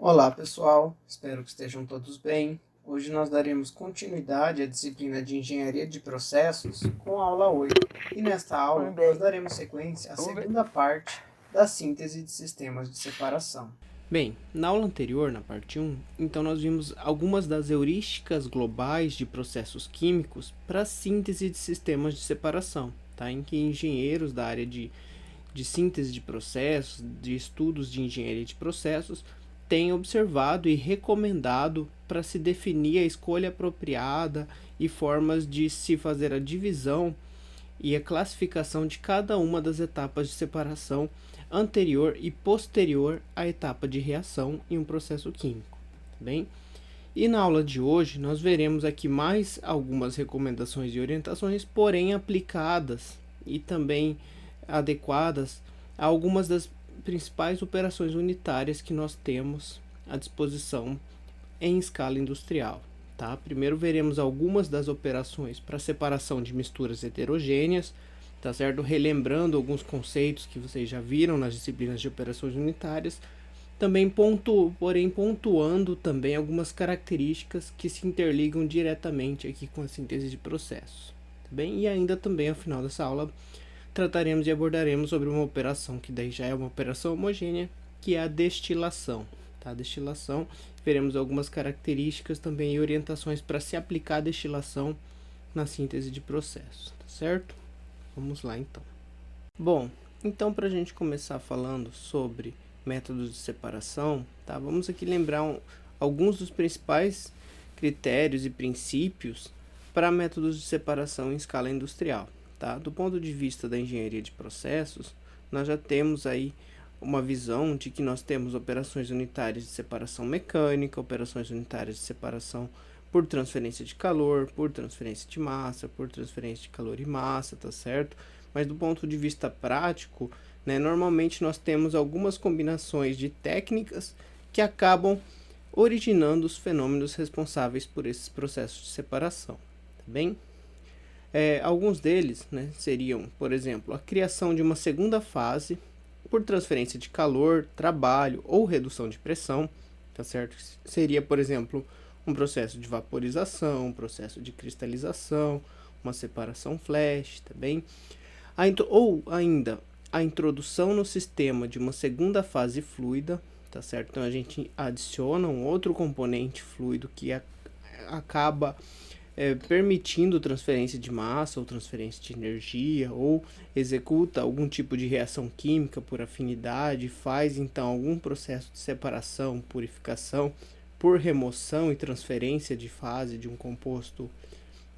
Olá pessoal, espero que estejam todos bem. Hoje nós daremos continuidade à disciplina de Engenharia de Processos com a aula 8. E nesta aula nós daremos sequência à segunda parte da síntese de sistemas de separação. Bem, na aula anterior, na parte 1, então nós vimos algumas das heurísticas globais de processos químicos para a síntese de sistemas de separação, tá? Em que engenheiros da área de síntese de processos, de estudos de engenharia de processos, têm observado e recomendado para se definir a escolha apropriada e formas de se fazer a divisão e a classificação de cada uma das etapas de separação anterior e posterior à etapa de reação em um processo químico. Bem? E na aula de hoje nós veremos aqui mais algumas recomendações e orientações, porém aplicadas e também adequadas a algumas das principais operações unitárias que nós temos à disposição em escala industrial. Tá? Primeiro veremos algumas das operações para separação de misturas heterogêneas, tá certo? Relembrando alguns conceitos que vocês já viram nas disciplinas de operações unitárias, também pontuando também algumas características que se interligam diretamente aqui com a síntese de processos. Tá bem? E ainda também ao final dessa aula trataremos e abordaremos sobre uma operação que daí já é uma operação homogênea, que é a destilação. Tá? A destilação, veremos algumas características também e orientações para se aplicar a destilação na síntese de processos, tá certo? Vamos lá então. Bom, então para a gente começar falando sobre métodos de separação, tá? Vamos aqui lembrar alguns dos principais critérios e princípios para métodos de separação em escala industrial. Tá? Do ponto de vista da engenharia de processos, nós já temos aí uma visão de que nós temos operações unitárias de separação mecânica, operações unitárias de separação por transferência de calor, por transferência de massa, por transferência de calor e massa, tá certo? Mas do ponto de vista prático, né, normalmente nós temos algumas combinações de técnicas que acabam originando os fenômenos responsáveis por esses processos de separação, tá bem? Alguns deles, né, seriam, por exemplo, a criação de uma segunda fase por transferência de calor, trabalho ou redução de pressão, tá certo? Seria, por exemplo, um processo de vaporização, um processo de cristalização, uma separação flash, tá bem? Ou ainda a introdução no sistema de uma segunda fase fluida, tá certo? Então a gente adiciona um outro componente fluido que acaba permitindo transferência de massa ou transferência de energia, ou executa algum tipo de reação química por afinidade, faz então algum processo de separação, purificação, por remoção e transferência de fase de um composto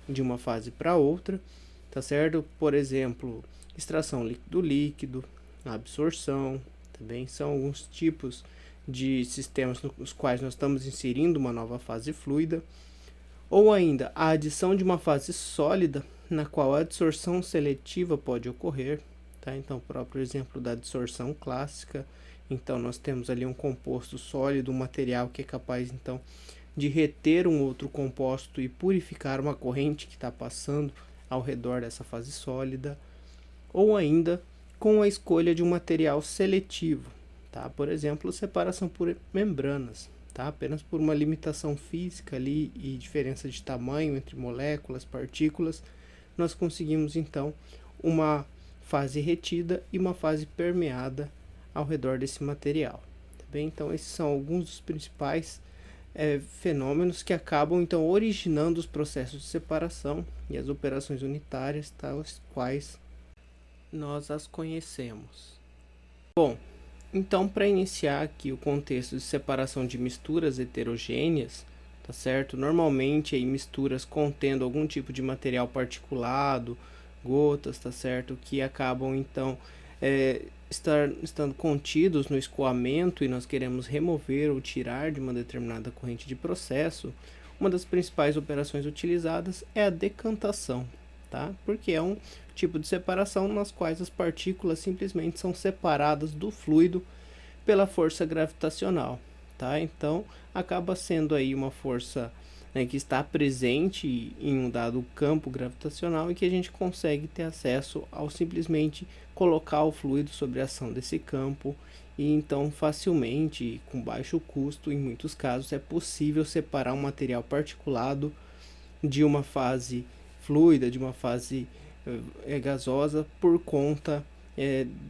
de uma fase para outra, tá certo? Por exemplo, extração líquido-líquido, absorção, também são alguns tipos de sistemas nos quais nós estamos inserindo uma nova fase fluida. Ou ainda a adição de uma fase sólida, na qual a adsorção seletiva pode ocorrer. Tá? Então, o próprio exemplo da adsorção clássica. Então, nós temos ali um composto sólido, um material que é capaz, então, de reter um outro composto e purificar uma corrente que está passando ao redor dessa fase sólida. Ou ainda com a escolha de um material seletivo. Tá? Por exemplo, separação por membranas. Tá? Apenas por uma limitação física ali e diferença de tamanho entre moléculas, partículas, nós conseguimos então uma fase retida e uma fase permeada ao redor desse material. Tá bem? Então esses são alguns dos principais fenômenos que acabam então originando os processos de separação e as operações unitárias, tais quais nós as conhecemos. Bom, então, para iniciar aqui o contexto de separação de misturas heterogêneas, tá certo? Normalmente aí misturas contendo algum tipo de material particulado, gotas, tá certo? Que acabam então estando contidos no escoamento e nós queremos remover ou tirar de uma determinada corrente de processo. Uma das principais operações utilizadas é a decantação, tá? Porque é um tipo de separação nas quais as partículas simplesmente são separadas do fluido pela força gravitacional, tá? Então acaba sendo aí uma força, né, que está presente em um dado campo gravitacional e que a gente consegue ter acesso ao simplesmente colocar o fluido sobre a ação desse campo e então facilmente, com baixo custo, em muitos casos, é possível separar um material particulado de uma fase fluida, de uma fase gasosa, por conta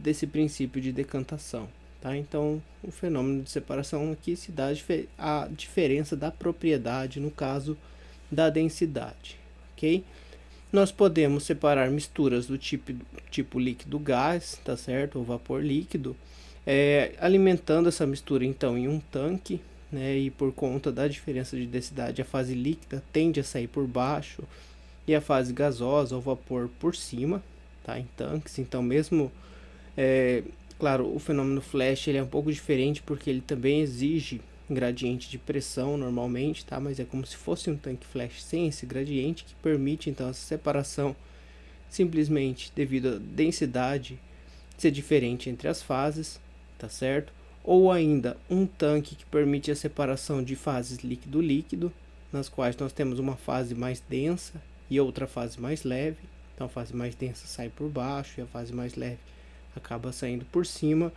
desse princípio de decantação. Tá? Então, o fenômeno de separação aqui se dá a diferença da propriedade, no caso da densidade. Ok? Nós podemos separar misturas do tipo líquido-gás, tá certo? Ou vapor líquido, alimentando essa mistura então em um tanque, né? E por conta da diferença de densidade, a fase líquida tende a sair por baixo e a fase gasosa ou vapor por cima, tá? Em tanques. Então, mesmo claro, o fenômeno flash ele é um pouco diferente porque ele também exige gradiente de pressão normalmente, tá? Mas é como se fosse um tanque flash sem esse gradiente, que permite então essa separação simplesmente devido à densidade ser diferente entre as fases, tá certo? Ou ainda um tanque que permite a separação de fases líquido-líquido, nas quais nós temos uma fase mais densa e outra fase mais leve. Então a fase mais densa sai por baixo e a fase mais leve acaba saindo por cima.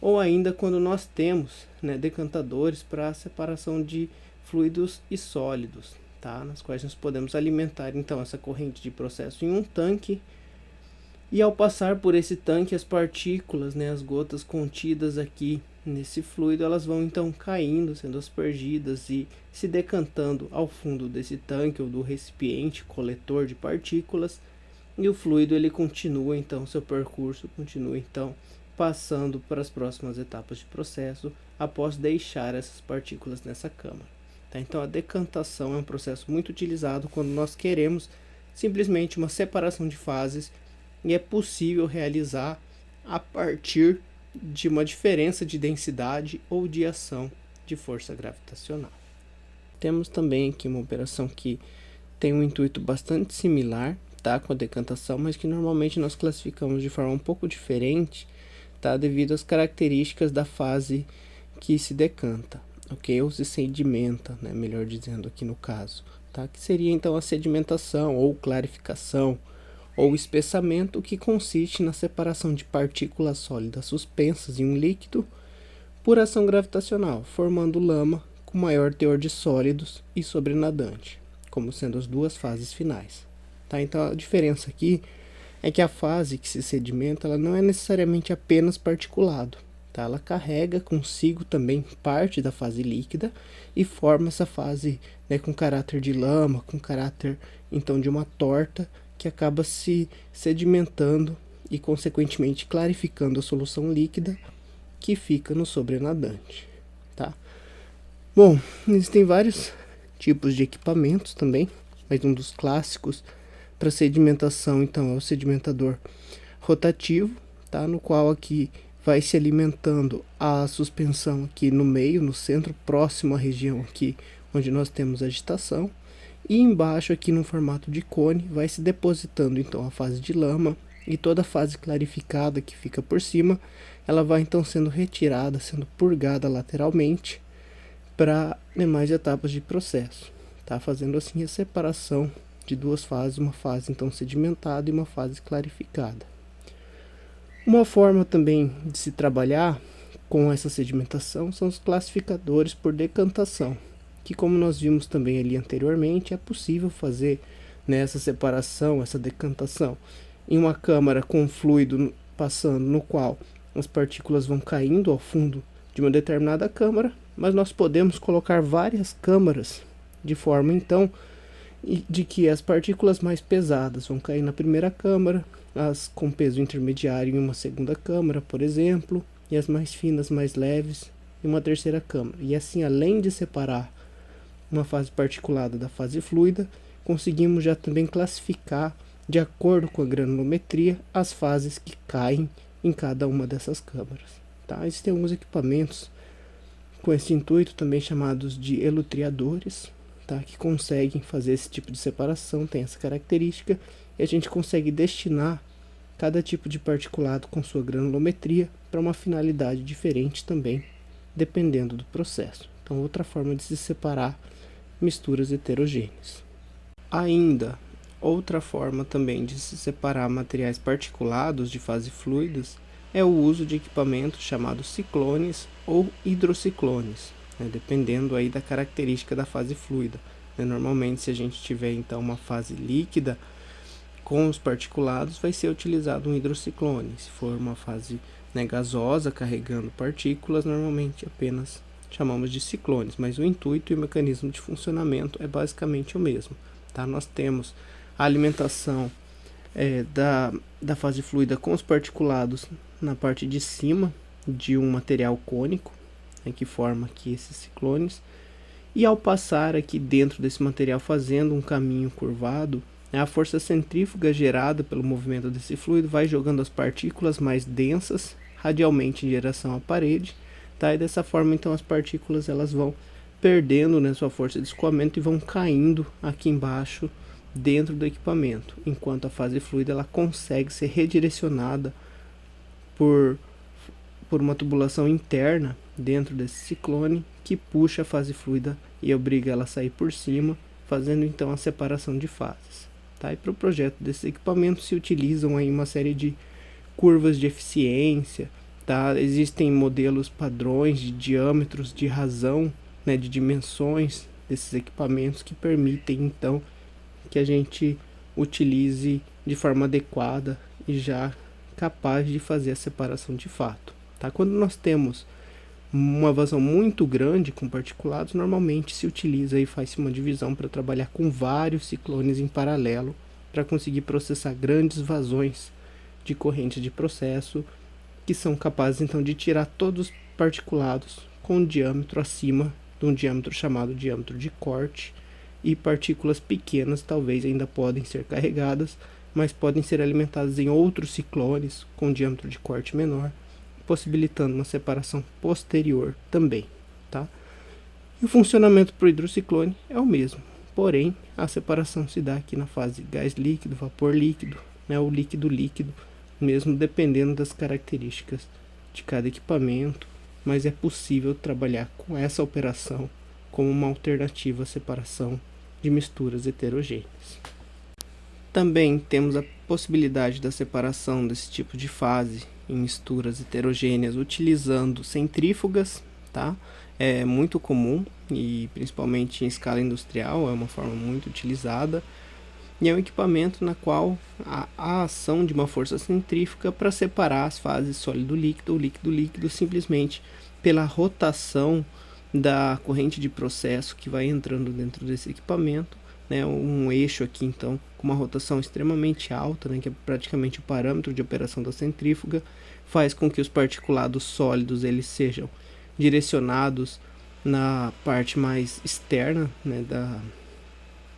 Ou ainda quando nós temos, né, decantadores para separação de fluidos e sólidos, tá? Nas quais nós podemos alimentar então essa corrente de processo em um tanque, e ao passar por esse tanque as partículas, né, as gotas contidas aqui nesse fluido, elas vão então caindo, sendo aspergidas e se decantando ao fundo desse tanque ou do recipiente coletor de partículas, e o fluido ele continua então seu percurso, continua então passando para as próximas etapas de processo após deixar essas partículas nessa câmara. Tá? Então a decantação é um processo muito utilizado quando nós queremos simplesmente uma separação de fases, e é possível realizar a partir de uma diferença de densidade ou de ação de força gravitacional. Temos também aqui uma operação que tem um intuito bastante similar, tá, com a decantação, mas que normalmente nós classificamos de forma um pouco diferente, tá, devido às características da fase que se decanta, ok? Ou se sedimenta, né, melhor dizendo aqui no caso, tá? Que seria então a sedimentação ou clarificação ou espessamento, que consiste na separação de partículas sólidas suspensas em um líquido por ação gravitacional, formando lama com maior teor de sólidos e sobrenadante, como sendo as duas fases finais. Tá? Então a diferença aqui é que a fase que se sedimenta ela não é necessariamente apenas particulado, tá? Ela carrega consigo também parte da fase líquida e forma essa fase, né, com caráter de lama, com caráter então de uma torta, que acaba se sedimentando e consequentemente clarificando a solução líquida que fica no sobrenadante, tá? Bom, existem vários tipos de equipamentos também, mas um dos clássicos para sedimentação então é o sedimentador rotativo, tá? No qual aqui vai se alimentando a suspensão aqui no meio, no centro, próximo à região aqui onde nós temos agitação. E embaixo aqui no formato de cone vai se depositando então a fase de lama, e toda a fase clarificada que fica por cima, ela vai então sendo retirada, sendo purgada lateralmente para demais etapas de processo, tá? Fazendo assim a separação de duas fases, uma fase então sedimentada e uma fase clarificada. Uma forma também de se trabalhar com essa sedimentação são os classificadores por decantação, que, como nós vimos também ali anteriormente, é possível fazer nessa separação, essa decantação, em uma câmara com fluido passando, no qual as partículas vão caindo ao fundo de uma determinada câmara, mas nós podemos colocar várias câmaras de forma então de que as partículas mais pesadas vão cair na primeira câmara, as com peso intermediário em uma segunda câmara, por exemplo, e as mais finas, mais leves, em uma terceira câmara. E assim, além de separar uma fase particulada da fase fluida, conseguimos já também classificar, de acordo com a granulometria, as fases que caem em cada uma dessas câmaras. Tá? Existem alguns equipamentos com esse intuito, também chamados de elutriadores, tá? Que conseguem fazer esse tipo de separação, tem essa característica, e a gente consegue destinar cada tipo de particulado com sua granulometria para uma finalidade diferente também, dependendo do processo. Então, outra forma de se separar misturas heterogêneas. Ainda, outra forma também de se separar materiais particulados de fase fluidas é o uso de equipamentos chamados ciclones ou hidrociclones, né, dependendo aí da característica da fase fluida. Normalmente, se a gente tiver então uma fase líquida com os particulados, vai ser utilizado um hidrociclone. Se for uma fase, né, gasosa carregando partículas, normalmente apenas chamamos de ciclones, mas o intuito e o mecanismo de funcionamento é basicamente o mesmo. Tá? Nós temos a alimentação da fase fluida com os particulados na parte de cima de um material cônico, né, que forma aqui esses ciclones, e ao passar aqui dentro desse material fazendo um caminho curvado, a força centrífuga gerada pelo movimento desse fluido vai jogando as partículas mais densas radialmente em direção à parede, tá? E dessa forma então as partículas elas vão perdendo, né, sua força de escoamento e vão caindo aqui embaixo dentro do equipamento, enquanto a fase fluida ela consegue ser redirecionada por uma tubulação interna dentro desse ciclone que puxa a fase fluida e obriga ela a sair por cima, fazendo então a separação de fases. Tá? E para o projeto desses equipamentos se utilizam aí uma série de curvas de eficiência, tá? Existem modelos padrões de diâmetros de razão, né, de dimensões desses equipamentos que permitem então que a gente utilize de forma adequada e já capaz de fazer a separação de fato. Tá? Quando nós temos uma vazão muito grande com particulados, normalmente se utiliza e faz-se uma divisão para trabalhar com vários ciclones em paralelo para conseguir processar grandes vazões de corrente de processo que são capazes então de tirar todos os particulados com um diâmetro acima de um diâmetro chamado diâmetro de corte, e partículas pequenas talvez ainda podem ser carregadas, mas podem ser alimentadas em outros ciclones com diâmetro de corte menor, possibilitando uma separação posterior também. Tá? E o funcionamento para o hidrociclone é o mesmo, porém a separação se dá aqui na fase gás líquido, vapor líquido, né, ou líquido-líquido, mesmo dependendo das características de cada equipamento, mas é possível trabalhar com essa operação como uma alternativa à separação de misturas heterogêneas. Também temos a possibilidade da separação desse tipo de fase em misturas heterogêneas utilizando centrífugas, tá? É muito comum e principalmente em escala industrial é uma forma muito utilizada, e é um equipamento na qual a ação de uma força centrífuga para separar as fases sólido-líquido ou líquido-líquido simplesmente pela rotação da corrente de processo que vai entrando dentro desse equipamento, né, um eixo aqui então com uma rotação extremamente alta, né, que é praticamente o parâmetro de operação da centrífuga, faz com que os particulados sólidos eles sejam direcionados na parte mais externa, né,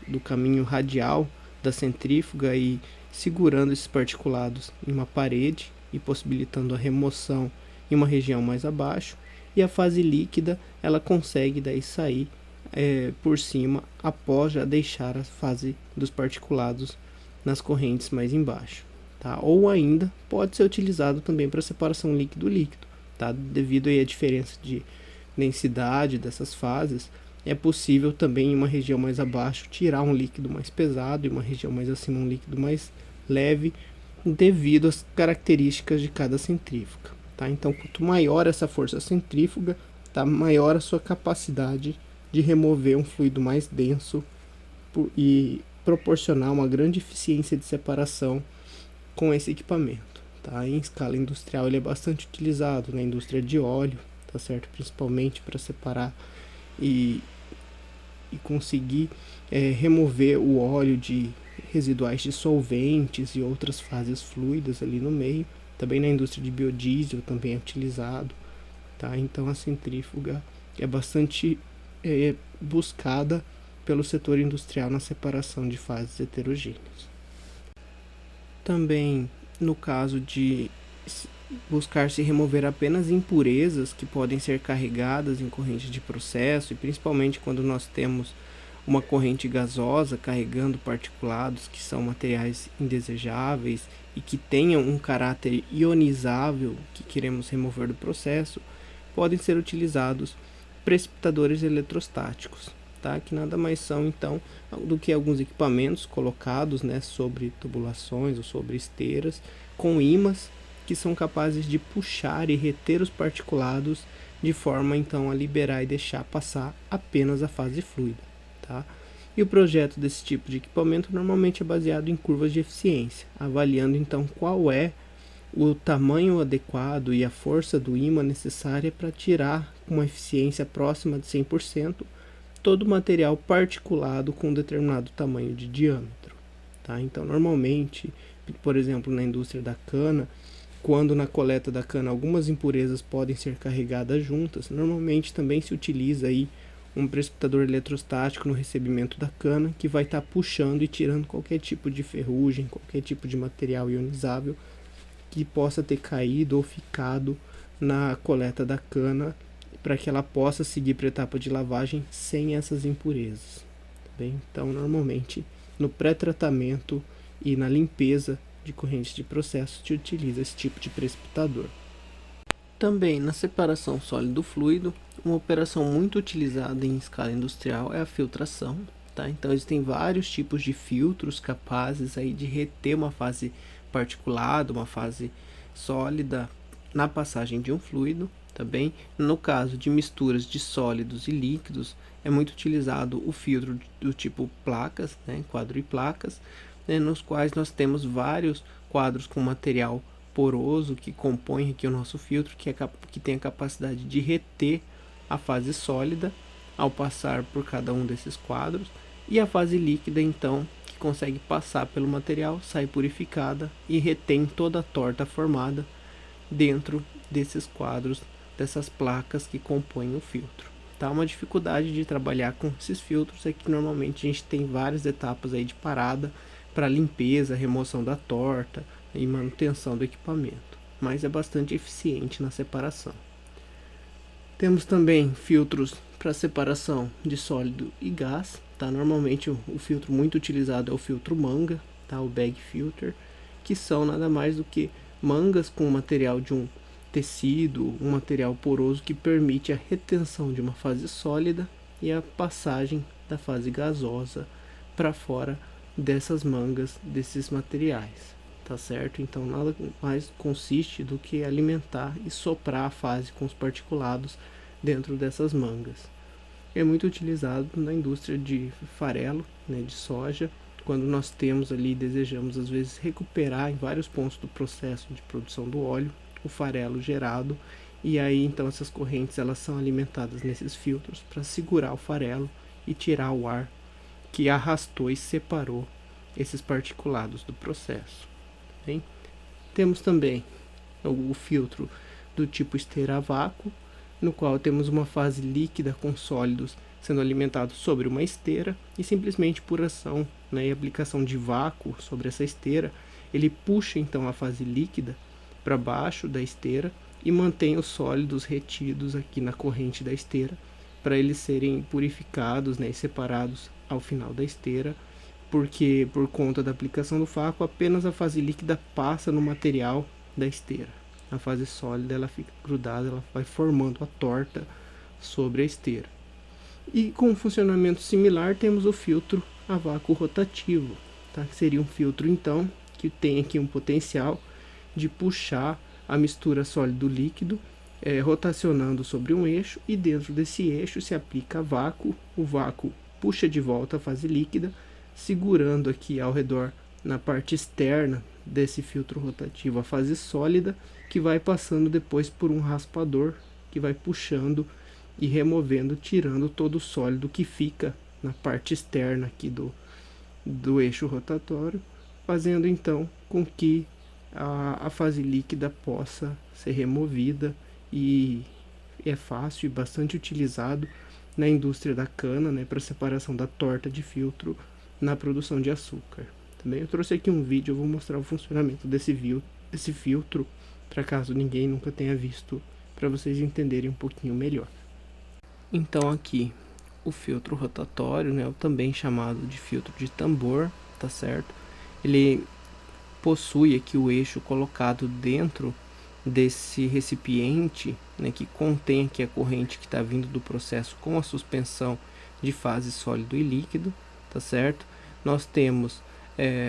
do caminho radial da centrífuga e segurando esses particulados em uma parede e possibilitando a remoção em uma região mais abaixo, e a fase líquida ela consegue daí sair por cima após já deixar a fase dos particulados nas correntes mais embaixo, tá? Ou ainda pode ser utilizado também para separação líquido-líquido, tá? Devido aí à diferença de densidade dessas fases, é possível também em uma região mais abaixo tirar um líquido mais pesado e uma região mais acima um líquido mais leve, devido às características de cada centrífuga, tá? Então, quanto maior essa força centrífuga, tá, maior a sua capacidade de remover um fluido mais denso e proporcionar uma grande eficiência de separação com esse equipamento, tá? Em escala industrial ele é bastante utilizado na indústria de óleo, tá certo? Principalmente para separar e conseguir remover o óleo de residuais de solventes e outras fases fluidas ali no meio. Também na indústria de biodiesel também é utilizado, tá? Então a centrífuga é bastante buscada pelo setor industrial na separação de fases heterogêneas. Também no caso de buscar se remover apenas impurezas que podem ser carregadas em corrente de processo, e principalmente quando nós temos uma corrente gasosa carregando particulados que são materiais indesejáveis e que tenham um caráter ionizável que queremos remover do processo, podem ser utilizados precipitadores eletrostáticos, tá? Que nada mais são então do que alguns equipamentos colocados, né, sobre tubulações ou sobre esteiras com ímãs, que são capazes de puxar e reter os particulados de forma então a liberar e deixar passar apenas a fase fluida, tá? E o projeto desse tipo de equipamento normalmente é baseado em curvas de eficiência, avaliando então qual é o tamanho adequado e a força do ímã necessária para tirar com uma eficiência próxima de 100% todo o material particulado com um determinado tamanho de diâmetro, tá? Então, normalmente, por exemplo, na indústria da cana, quando na coleta da cana algumas impurezas podem ser carregadas juntas, normalmente também se utiliza aí um precipitador eletrostático no recebimento da cana, que vai estar puxando e tirando qualquer tipo de ferrugem, qualquer tipo de material ionizável que possa ter caído ou ficado na coleta da cana, para que ela possa seguir para a etapa de lavagem sem essas impurezas, tá bem? Então, normalmente, no pré-tratamento e na limpeza de correntes de processo, se utiliza esse tipo de precipitador. Também na separação sólido-fluido, uma operação muito utilizada em escala industrial é a filtração, tá? Então existem vários tipos de filtros capazes aí de reter uma fase particulada, uma fase sólida na passagem de um fluido, tá bem? No caso de misturas de sólidos e líquidos, é muito utilizado o filtro do tipo placas, né, quadro e placas, né, nos quais nós temos vários quadros com material poroso que compõe aqui o nosso filtro, que tem a capacidade de reter a fase sólida ao passar por cada um desses quadros, e a fase líquida então que consegue passar pelo material, sai purificada e retém toda a torta formada dentro desses quadros, dessas placas que compõem o filtro. Tá? Uma dificuldade de trabalhar com esses filtros é que normalmente a gente tem várias etapas aí de parada para limpeza, remoção da torta e manutenção do equipamento, mas é bastante eficiente na separação. Temos também filtros para separação de sólido e gás, tá? Normalmente o filtro muito utilizado é o filtro manga, tá? O bag filter, que são nada mais do que mangas com material de um tecido, um material poroso que permite a retenção de uma fase sólida e a passagem da fase gasosa para fora dessas mangas, desses materiais, tá certo? Então nada mais consiste do que alimentar e soprar a fase com os particulados dentro dessas mangas. É muito utilizado na indústria de farelo, né, de soja, quando nós temos ali, desejamos às vezes recuperar em vários pontos do processo de produção do óleo o farelo gerado, e aí então essas correntes elas são alimentadas nesses filtros para segurar o farelo e tirar o ar que arrastou e separou esses particulados do processo. Bem? Temos também o filtro do tipo esteira a vácuo, no qual temos uma fase líquida com sólidos sendo alimentados sobre uma esteira, e simplesmente por ação, né, e aplicação de vácuo sobre essa esteira, ele puxa então a fase líquida para baixo da esteira e mantém os sólidos retidos aqui na corrente da esteira, para eles serem purificados, né, e separados ao final da esteira, porque por conta da aplicação do vácuo apenas a fase líquida passa no material da esteira. A fase sólida ela fica grudada, ela vai formando a torta sobre a esteira. E com um funcionamento similar temos o filtro a vácuo rotativo, tá? Que seria um filtro então que tem aqui um potencial de puxar a mistura sólido-líquido, rotacionando sobre um eixo, e dentro desse eixo se aplica vácuo. O vácuo puxa de volta a fase líquida, segurando aqui ao redor na parte externa desse filtro rotativo a fase sólida, que vai passando depois por um raspador que vai puxando e removendo, tirando todo o sólido que fica na parte externa aqui do eixo rotatório, fazendo então com que a fase líquida possa ser removida, e é fácil e bastante utilizado na indústria da cana, né, para separação da torta de filtro na produção de açúcar. Também eu trouxe aqui um vídeo, eu vou mostrar o funcionamento desse filtro, para caso ninguém nunca tenha visto, para vocês entenderem um pouquinho melhor. Então aqui o filtro rotatório, né, também chamado de filtro de tambor, tá certo? Ele possui aqui o eixo colocado dentro desse recipiente, né, que contém aqui a corrente que está vindo do processo com a suspensão de fase sólido e líquido, tá certo? Nós temos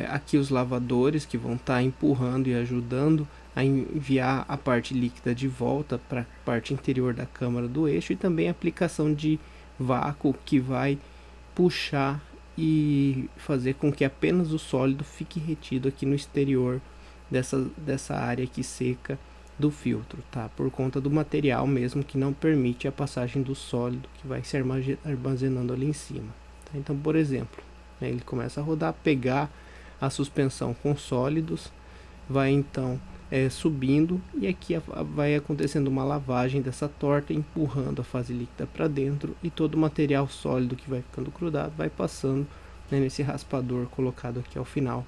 aqui os lavadores que vão estar empurrando e ajudando a enviar a parte líquida de volta para a parte interior da câmara do eixo, e também a aplicação de vácuo que vai puxar e fazer com que apenas o sólido fique retido aqui no exterior dessa área aqui seca do filtro, tá? Por conta do material mesmo, que não permite a passagem do sólido que vai se armazenando ali em cima, tá? Então, por exemplo, ele começa a rodar, pegar a suspensão com sólidos, vai então subindo, e aqui vai acontecendo uma lavagem dessa torta, empurrando a fase líquida para dentro, e todo o material sólido que vai ficando grudado vai passando, né, nesse raspador colocado aqui ao final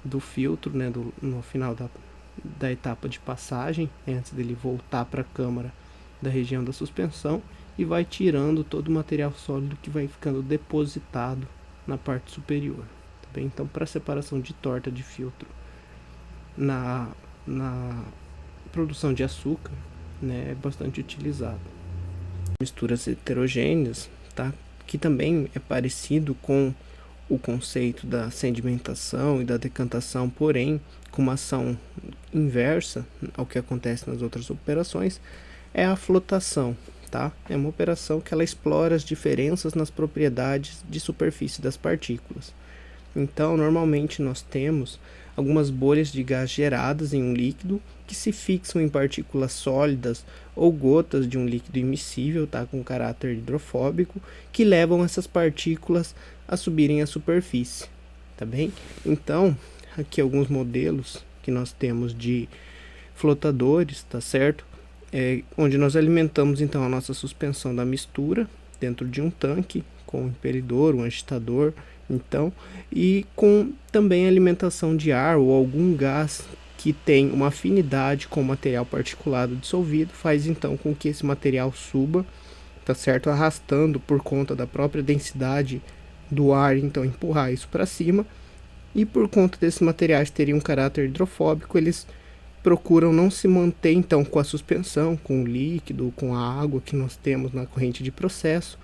do filtro, né, no final da etapa de passagem, antes dele voltar para a câmara da região da suspensão, e vai tirando todo o material sólido que vai ficando depositado na parte superior, tá bem? Então, para separação de torta de filtro na produção de açúcar, né, é bastante utilizado. Misturas heterogêneas, tá? Que também é parecido com o conceito da sedimentação e da decantação, porém com uma ação inversa ao que acontece nas outras operações, é a flotação, tá? É uma operação que ela explora as diferenças nas propriedades de superfície das partículas. Então, normalmente nós temos algumas bolhas de gás geradas em um líquido que se fixam em partículas sólidas ou gotas de um líquido immiscível, tá, com caráter hidrofóbico, que levam essas partículas a subirem à superfície, tá bem? Então, aqui alguns modelos que nós temos de flotadores, tá certo? Onde nós alimentamos então a nossa suspensão da mistura dentro de um tanque com um impelidor, um agitador, então, e com também alimentação de ar ou algum gás que tem uma afinidade com o material particulado dissolvido, faz então com que esse material suba, tá certo, arrastando por conta da própria densidade do ar, então empurrar isso para cima, e por conta desses materiais terem um caráter hidrofóbico, eles procuram não se manter então com a suspensão, com o líquido, com a água que nós temos na corrente de processo,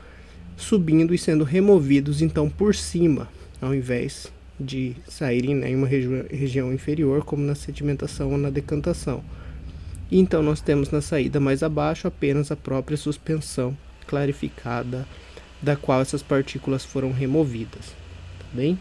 subindo e sendo removidos então por cima, ao invés de saírem em uma região inferior, como na sedimentação ou na decantação. E então nós temos na saída mais abaixo apenas a própria suspensão clarificada, da qual essas partículas foram removidas, tá bem?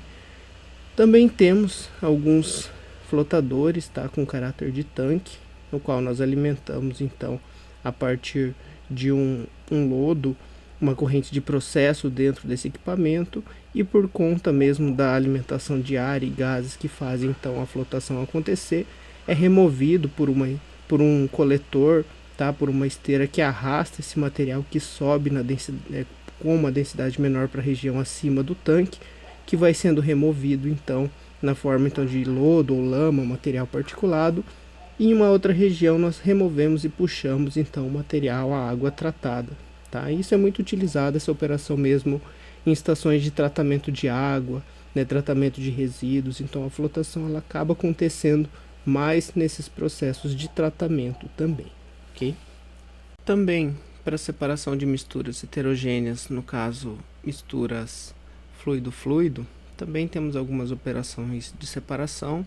Também temos alguns flotadores, tá, com caráter de tanque, no qual nós alimentamos então a partir de um lodo, uma corrente de processo dentro desse equipamento, e por conta mesmo da alimentação de ar e gases que fazem então a flotação acontecer, é removido por um coletor, tá, por uma esteira que arrasta esse material que sobe com uma densidade menor para a região acima do tanque, que vai sendo removido então na forma então de lodo ou lama, material particulado, e em uma outra região nós removemos e puxamos então o material, a água tratada. Tá? Isso é muito utilizado, essa operação mesmo, em estações de tratamento de água, né, tratamento de resíduos. Então a flotação ela acaba acontecendo mais nesses processos de tratamento também, ok? Também para separação de misturas heterogêneas, no caso misturas fluido-fluido, também temos algumas operações de separação.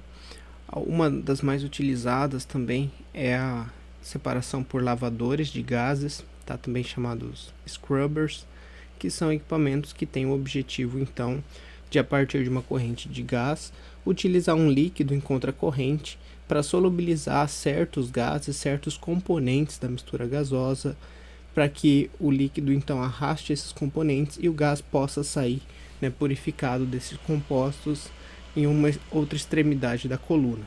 Uma das mais utilizadas também é a separação por lavadores de gases, tá, também chamados scrubbers, que são equipamentos que têm o objetivo então de, a partir de uma corrente de gás, utilizar um líquido em contracorrente para solubilizar certos gases, certos componentes da mistura gasosa, para que o líquido então arraste esses componentes e o gás possa sair, né, purificado desses compostos em uma outra extremidade da coluna,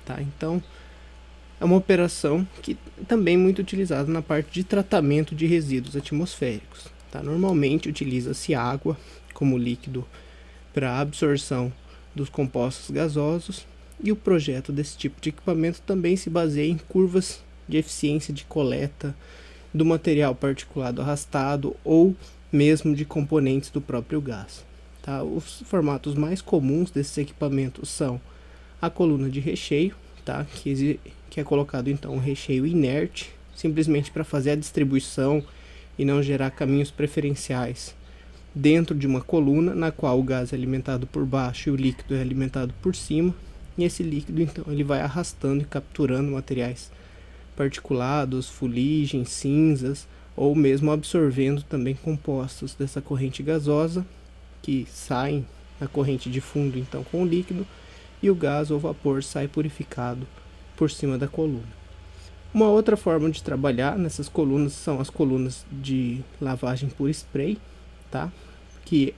tá? Então é uma operação que também é muito utilizada na parte de tratamento de resíduos atmosféricos, tá? Normalmente utiliza-se água como líquido para absorção dos compostos gasosos, e o projeto desse tipo de equipamento também se baseia em curvas de eficiência de coleta do material particulado arrastado ou mesmo de componentes do próprio gás, tá? Os formatos mais comuns desses equipamentos são a coluna de recheio, tá? Que é colocado então um recheio inerte, simplesmente para fazer a distribuição e não gerar caminhos preferenciais dentro de uma coluna na qual o gás é alimentado por baixo e o líquido é alimentado por cima, e esse líquido então ele vai arrastando e capturando materiais particulados, fuligem, cinzas, ou mesmo absorvendo também compostos dessa corrente gasosa que saem na corrente de fundo então com o líquido, e o gás ou vapor sai purificado por cima da coluna. Uma outra forma de trabalhar nessas colunas são as colunas de lavagem por spray, tá? Que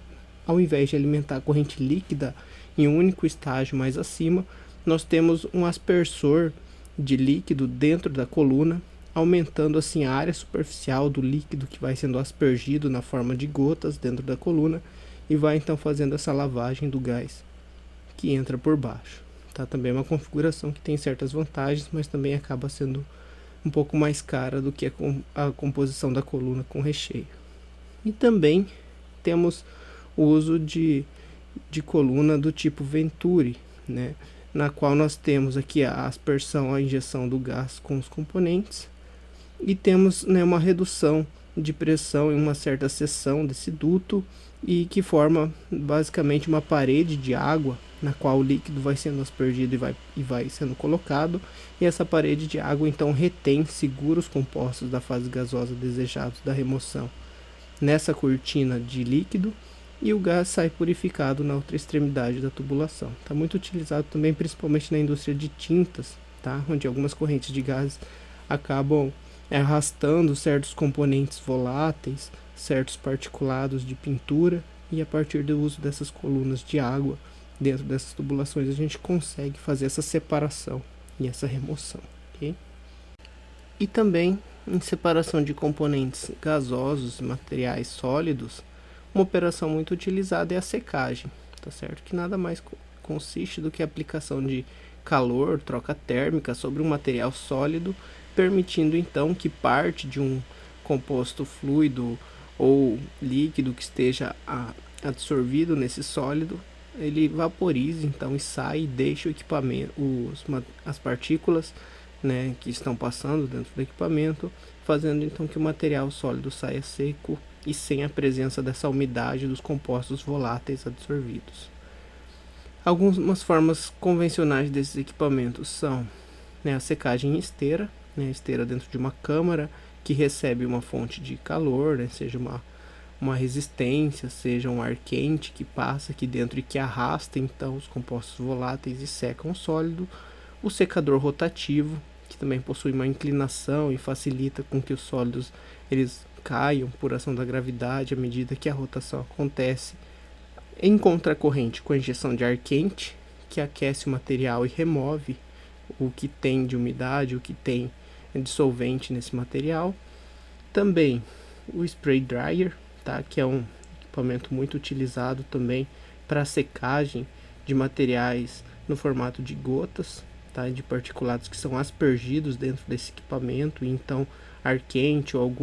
ao invés de alimentar a corrente líquida em um único estágio mais acima, nós temos um aspersor de líquido dentro da coluna, aumentando assim a área superficial do líquido que vai sendo aspergido na forma de gotas dentro da coluna, e vai então fazendo essa lavagem do gás que entra por baixo. Tá? Também é uma configuração que tem certas vantagens, mas também acaba sendo um pouco mais cara do que a composição da coluna com recheio. E também temos o uso de coluna do tipo Venturi, né? Na qual nós temos aqui a aspersão, a injeção do gás com os componentes, e temos, né, uma redução de pressão em uma certa seção desse duto, e que forma basicamente uma parede de água na qual o líquido vai sendo aspergido e vai sendo colocado, e essa parede de água então retém, segura os compostos da fase gasosa desejados da remoção nessa cortina de líquido, e o gás sai purificado na outra extremidade da tubulação. Está muito utilizado também principalmente na indústria de tintas, tá? Onde algumas correntes de gás acabam arrastando certos componentes voláteis, certos particulados de pintura, e a partir do uso dessas colunas de água dentro dessas tubulações a gente consegue fazer essa separação e essa remoção, ok? E também em separação de componentes gasosos e materiais sólidos, uma operação muito utilizada é a secagem, tá certo? Que nada mais consiste do que a aplicação de calor, troca térmica sobre um material sólido, permitindo então que parte de um composto fluido ou líquido que esteja absorvido nesse sólido, ele vaporize então e sai e deixa o equipamento, as partículas, né, que estão passando dentro do equipamento, fazendo então que o material sólido saia seco e sem a presença dessa umidade dos compostos voláteis absorvidos. Algumas formas convencionais desses equipamentos são, né, a secagem em esteira, né, esteira dentro de uma câmara que recebe uma fonte de calor, né, seja uma resistência, seja um ar quente que passa aqui dentro e que arrasta então os compostos voláteis e secam o sólido. O secador rotativo, que também possui uma inclinação e facilita com que os sólidos eles caiam por ação da gravidade à medida que a rotação acontece, em contracorrente com a injeção de ar quente, que aquece o material e remove o que tem de umidade, o que tem de solvente nesse material. Também o spray dryer, tá? Que é um equipamento muito utilizado também para secagem de materiais no formato de gotas, tá? De particulados que são aspergidos dentro desse equipamento, e então ar quente ou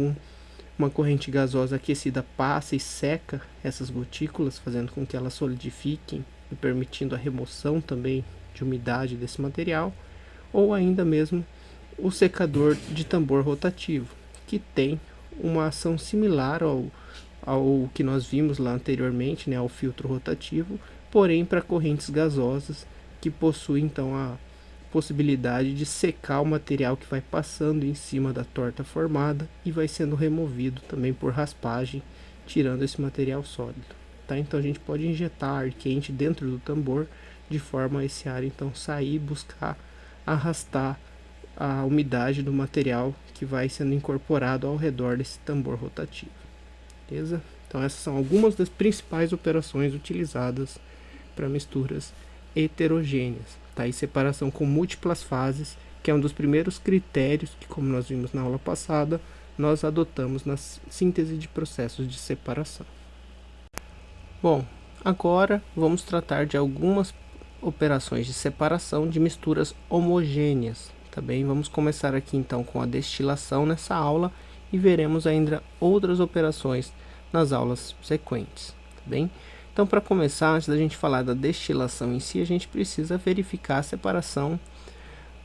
uma corrente gasosa aquecida passa e seca essas gotículas, fazendo com que elas solidifiquem e permitindo a remoção também de umidade desse material. Ou ainda mesmo o secador de tambor rotativo, que tem uma ação similar ao que nós vimos lá anteriormente, né, ao filtro rotativo, porém para correntes gasosas, que possui então a possibilidade de secar o material que vai passando em cima da torta formada e vai sendo removido também por raspagem, tirando esse material sólido, tá? Então a gente pode injetar ar quente dentro do tambor de forma a esse ar então sair e buscar arrastar a umidade do material que vai sendo incorporado ao redor desse tambor rotativo, beleza? Então essas são algumas das principais operações utilizadas para misturas heterogêneas, tá? E separação com múltiplas fases, que é um dos primeiros critérios que, como nós vimos na aula passada, nós adotamos na síntese de processos de separação. Bom, agora vamos tratar de algumas operações de separação de misturas homogêneas, tá bem? Vamos começar aqui então com a destilação nessa aula e veremos ainda outras operações nas aulas sequentes, tá bem? Então, para começar, antes da gente falar da destilação em si, a gente precisa verificar a separação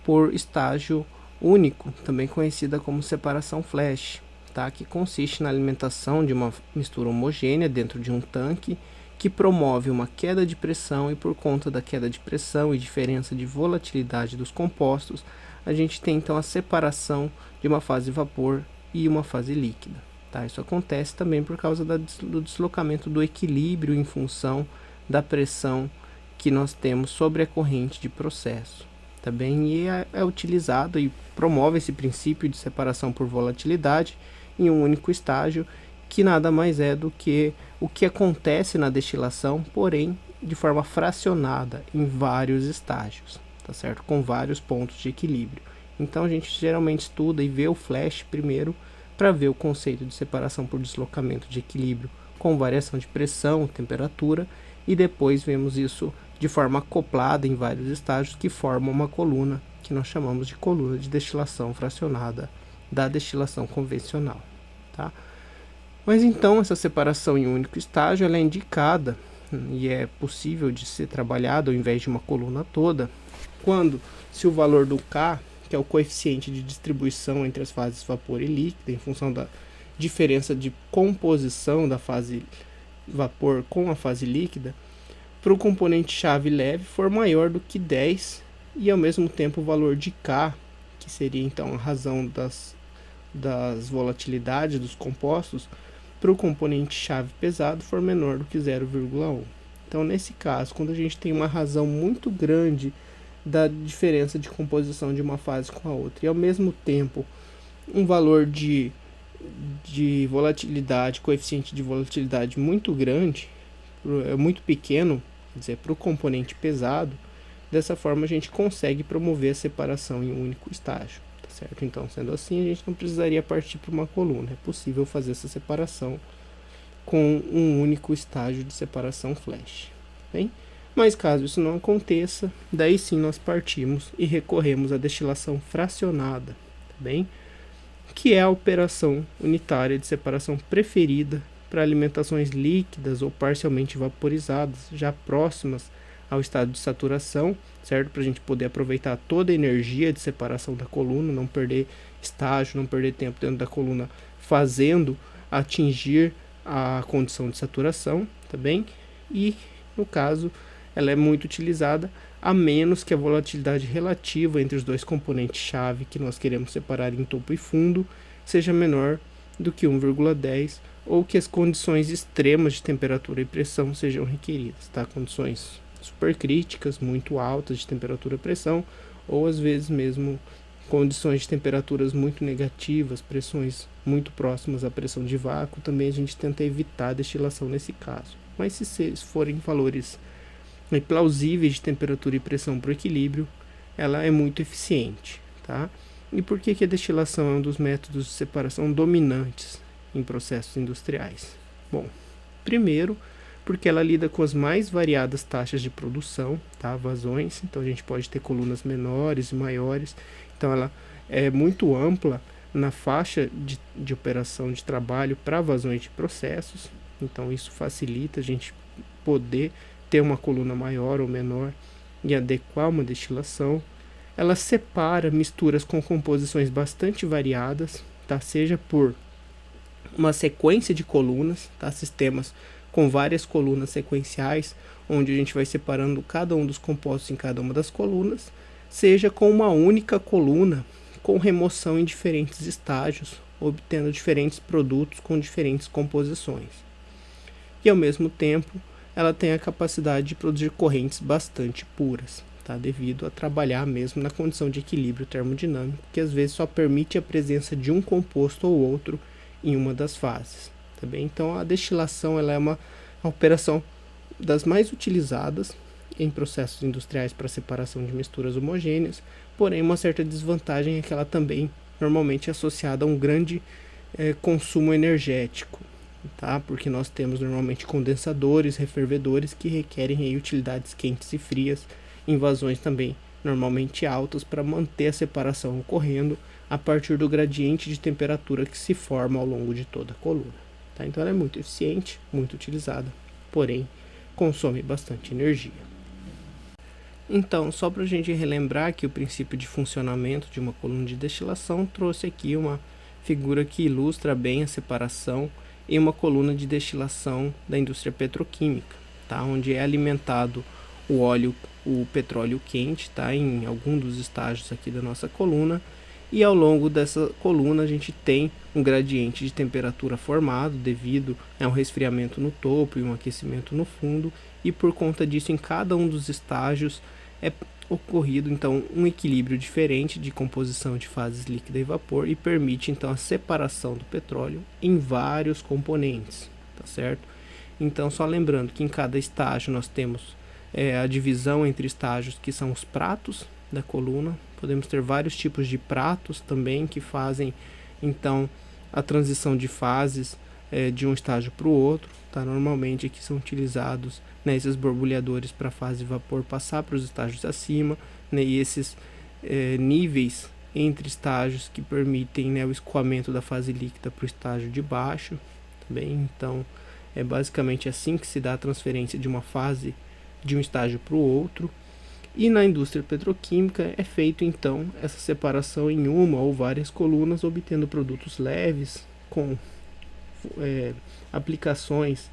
por estágio único, também conhecida como separação flash, tá? Que consiste na alimentação de uma mistura homogênea dentro de um tanque, que promove uma queda de pressão, e por conta da queda de pressão e diferença de volatilidade dos compostos, a gente tem então a separação de uma fase vapor e uma fase líquida. Tá? Isso acontece também por causa do deslocamento do equilíbrio em função da pressão que nós temos sobre a corrente de processo. Tá bem? E é utilizado e promove esse princípio de separação por volatilidade em um único estágio, que nada mais é do que o que acontece na destilação, porém de forma fracionada em vários estágios, tá certo? Com vários pontos de equilíbrio. Então a gente geralmente estuda e vê o flash primeiro para ver o conceito de separação por deslocamento de equilíbrio com variação de pressão, temperatura, e depois vemos isso de forma acoplada em vários estágios que formam uma coluna que nós chamamos de coluna de destilação fracionada da destilação convencional, tá? Mas então essa separação em um único estágio ela é indicada e é possível de ser trabalhada ao invés de uma coluna toda, quando se o valor do K, que é o coeficiente de distribuição entre as fases vapor e líquida, em função da diferença de composição da fase vapor com a fase líquida, para o componente chave leve for maior do que 10, e ao mesmo tempo o valor de K, que seria então a razão das volatilidades dos compostos, para o componente chave pesado for menor do que 0,1. Então, nesse caso, quando a gente tem uma razão muito grande da diferença de composição de uma fase com a outra, e ao mesmo tempo um valor de volatilidade, coeficiente de volatilidade muito grande, muito pequeno, quer dizer, para o componente pesado, dessa forma a gente consegue promover a separação em um único estágio. Certo? Então, sendo assim, a gente não precisaria partir para uma coluna. É possível fazer essa separação com um único estágio de separação flash. Bem? Mas caso isso não aconteça, daí sim nós partimos e recorremos à destilação fracionada, tá bem? Que é a operação unitária de separação preferida para alimentações líquidas ou parcialmente vaporizadas, já próximas ao estado de saturação, certo? Para a gente poder aproveitar toda a energia de separação da coluna, não perder estágio, não perder tempo dentro da coluna fazendo atingir a condição de saturação, tá bem? E, no caso, ela é muito utilizada a menos que a volatilidade relativa entre os dois componentes-chave que nós queremos separar em topo e fundo seja menor do que 1,10, ou que as condições extremas de temperatura e pressão sejam requeridas, tá? Condições supercríticas, muito altas de temperatura e pressão, ou às vezes mesmo condições de temperaturas muito negativas, pressões muito próximas à pressão de vácuo, também a gente tenta evitar a destilação nesse caso. Mas se forem valores plausíveis de temperatura e pressão para o equilíbrio, ela é muito eficiente, tá? E por que a destilação é um dos métodos de separação dominantes em processos industriais? Bom, primeiro, porque ela lida com as mais variadas taxas de produção, tá? Vazões, então a gente pode ter colunas menores e maiores, então ela é muito ampla na faixa de operação de trabalho para vazões de processos, então isso facilita a gente poder ter uma coluna maior ou menor e adequar uma destilação. Ela separa misturas com composições bastante variadas, tá? Seja por uma sequência de colunas, tá? Sistemas com várias colunas sequenciais, onde a gente vai separando cada um dos compostos em cada uma das colunas, seja com uma única coluna, com remoção em diferentes estágios, obtendo diferentes produtos com diferentes composições. E ao mesmo tempo, ela tem a capacidade de produzir correntes bastante puras, tá? Devido a trabalhar mesmo na condição de equilíbrio termodinâmico, que às vezes só permite a presença de um composto ou outro em uma das fases. Tá bem? Então a destilação ela é uma operação das mais utilizadas em processos industriais para separação de misturas homogêneas, porém uma certa desvantagem é que ela também normalmente é associada a um grande consumo energético, tá? Porque nós temos normalmente condensadores, refervedores que requerem aí utilidades quentes e frias, em vazões também normalmente altas para manter a separação ocorrendo a partir do gradiente de temperatura que se forma ao longo de toda a coluna. Tá? Então ela é muito eficiente, muito utilizada, porém consome bastante energia. Então, só para a gente relembrar que o princípio de funcionamento de uma coluna de destilação trouxe aqui uma figura que ilustra bem a separação em uma coluna de destilação da indústria petroquímica, tá? Onde é alimentado o petróleo quente, tá? Em algum dos estágios aqui da nossa coluna, e ao longo dessa coluna a gente tem um gradiente de temperatura formado devido a um resfriamento no topo e um aquecimento no fundo, e por conta disso em cada um dos estágios é ocorrido então um equilíbrio diferente de composição de fases líquida e vapor, e permite então a separação do petróleo em vários componentes, tá certo? Então, só lembrando que em cada estágio nós temos a divisão entre estágios, que são os pratos da coluna. Podemos ter vários tipos de pratos também que fazem então a transição de fases de um estágio para o outro, tá? Normalmente aqui são utilizados, né, esses borbulhadores para a fase de vapor passar para os estágios acima, né, e esses níveis entre estágios que permitem, né, o escoamento da fase líquida para o estágio de baixo também. Então é basicamente assim que se dá a transferência de uma fase de um estágio para o outro. E na indústria petroquímica é feito então essa separação em uma ou várias colunas, obtendo produtos leves com aplicações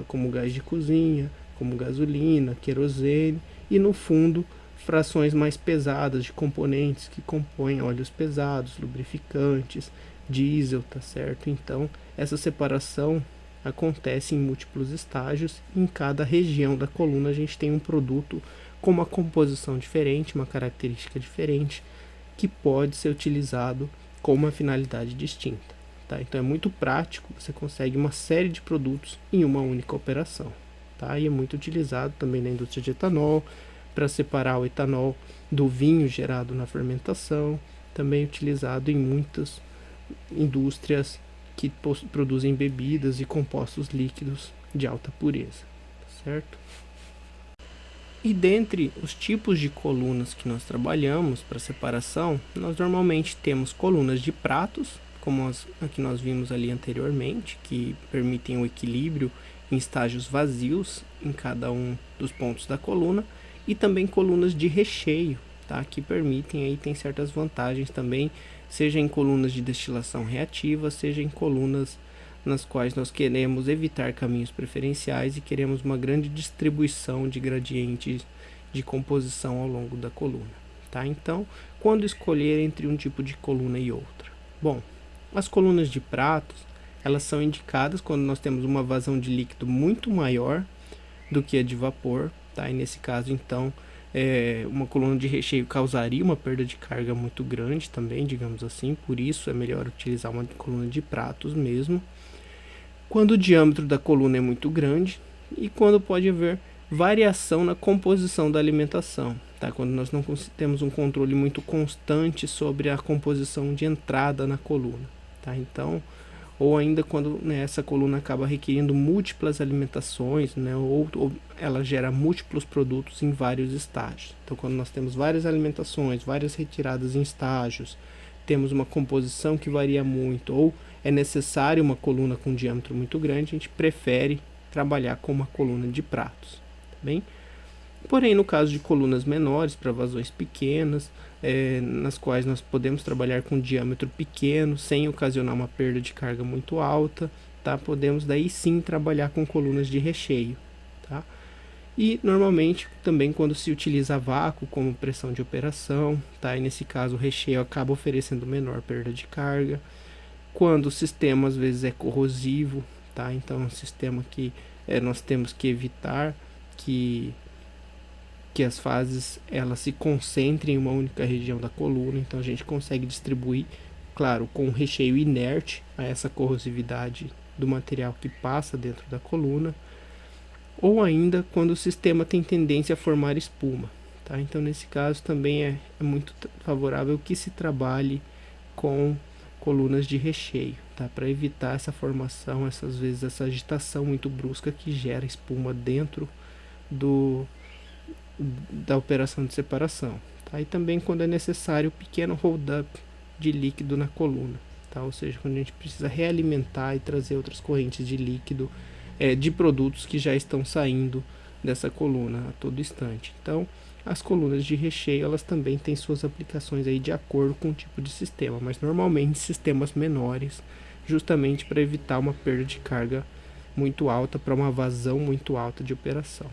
como gás de cozinha, como gasolina, querosene, e no fundo frações mais pesadas de componentes que compõem óleos pesados, lubrificantes, diesel, tá certo? Então essa separação acontece em múltiplos estágios. Em cada região da coluna a gente tem um produto com uma composição diferente, uma característica diferente, que pode ser utilizado com uma finalidade distinta, tá? Então é muito prático, você consegue uma série de produtos em uma única operação, tá? E é muito utilizado também na indústria de etanol, para separar o etanol do vinho gerado na fermentação, também utilizado em muitas indústrias que produzem bebidas e compostos líquidos de alta pureza, certo? E dentre os tipos de colunas que nós trabalhamos para separação, nós normalmente temos colunas de pratos, como as que nós vimos ali anteriormente, que permitem o equilíbrio em estágios vazios em cada um dos pontos da coluna, e também colunas de recheio, tá? Que permitem, aí tem certas vantagens também, seja em colunas de destilação reativa, seja em colunas nas quais nós queremos evitar caminhos preferenciais e queremos uma grande distribuição de gradientes de composição ao longo da coluna, tá? Então, quando escolher entre um tipo de coluna e outra? Bom, as colunas de pratos, elas são indicadas quando nós temos uma vazão de líquido muito maior do que a de vapor, tá? E nesse caso, então, uma coluna de recheio causaria uma perda de carga muito grande também, digamos assim, por isso é melhor utilizar uma coluna de pratos mesmo. Quando o diâmetro da coluna é muito grande e quando pode haver variação na composição da alimentação, tá? Quando nós não temos um controle muito constante sobre a composição de entrada na coluna, tá? Então, ou ainda quando, né, essa coluna acaba requerindo múltiplas alimentações, né, ou ela gera múltiplos produtos em vários estágios. Então, quando nós temos várias alimentações, várias retiradas em estágios, temos uma composição que varia muito, ou é necessário uma coluna com diâmetro muito grande, a gente prefere trabalhar com uma coluna de pratos, tá bem? Porém, no caso de colunas menores, para vazões pequenas, nas quais nós podemos trabalhar com diâmetro pequeno, sem ocasionar uma perda de carga muito alta, tá? Podemos daí sim trabalhar com colunas de recheio, tá? E normalmente também quando se utiliza vácuo como pressão de operação, tá? E nesse caso o recheio acaba oferecendo menor perda de carga. Quando o sistema às vezes é corrosivo, tá? Então é um sistema que nós temos que evitar que as fases elas se concentrem em uma única região da coluna. Então a gente consegue distribuir, claro, com um recheio inerte a essa corrosividade do material que passa dentro da coluna, ou ainda quando o sistema tem tendência a formar espuma, tá? Então nesse caso também é muito favorável que se trabalhe com colunas de recheio, tá? Para evitar essa formação, essas vezes essa agitação muito brusca que gera espuma dentro da operação de separação, tá? E também quando é necessário pequeno hold-up de líquido na coluna, tá? Ou seja, quando a gente precisa realimentar e trazer outras correntes de líquido de produtos que já estão saindo dessa coluna a todo instante. Então, As colunas de recheio, elas também têm suas aplicações aí de acordo com o tipo de sistema, mas normalmente sistemas menores, justamente para evitar uma perda de carga muito alta para uma vazão muito alta de operação.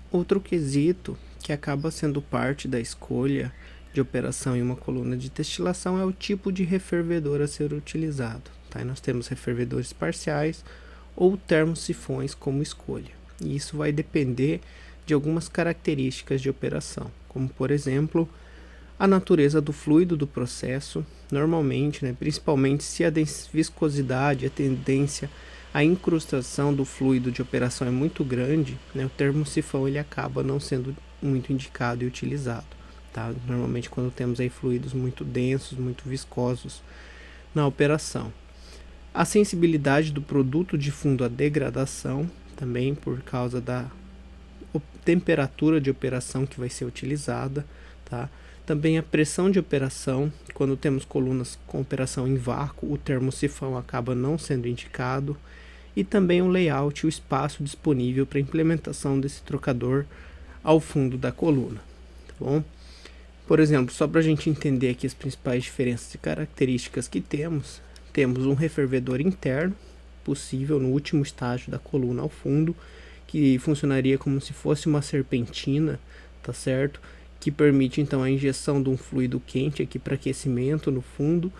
Outro quesito que acaba sendo parte da escolha de operação em uma coluna de destilação é o tipo de refervedor a ser utilizado. Tá? E nós temos refervedores parciais ou termosifões como escolha. E isso vai depender de algumas características de operação, como por exemplo, a natureza do fluido do processo, normalmente, principalmente se a viscosidade, a tendência à incrustação do fluido de operação é muito grande, o termosifão ele acaba não sendo muito indicado e utilizado. Tá? Normalmente quando temos aí fluidos muito densos, muito viscosos na operação. A sensibilidade do produto de fundo à degradação, também por causa da temperatura de operação que vai ser utilizada, tá? Também a pressão de operação, quando temos colunas com operação em vácuo, o termosifão acaba não sendo indicado, e também o layout, o espaço disponível para implementação desse trocador ao fundo da coluna, tá bom? Por exemplo, só para a gente entender aqui as principais diferenças e características que temos um refervedor interno, possível no último estágio da coluna ao fundo, que funcionaria como se fosse uma serpentina, tá certo? Que permite então a injeção de um fluido quente aqui para aquecimento no fundo,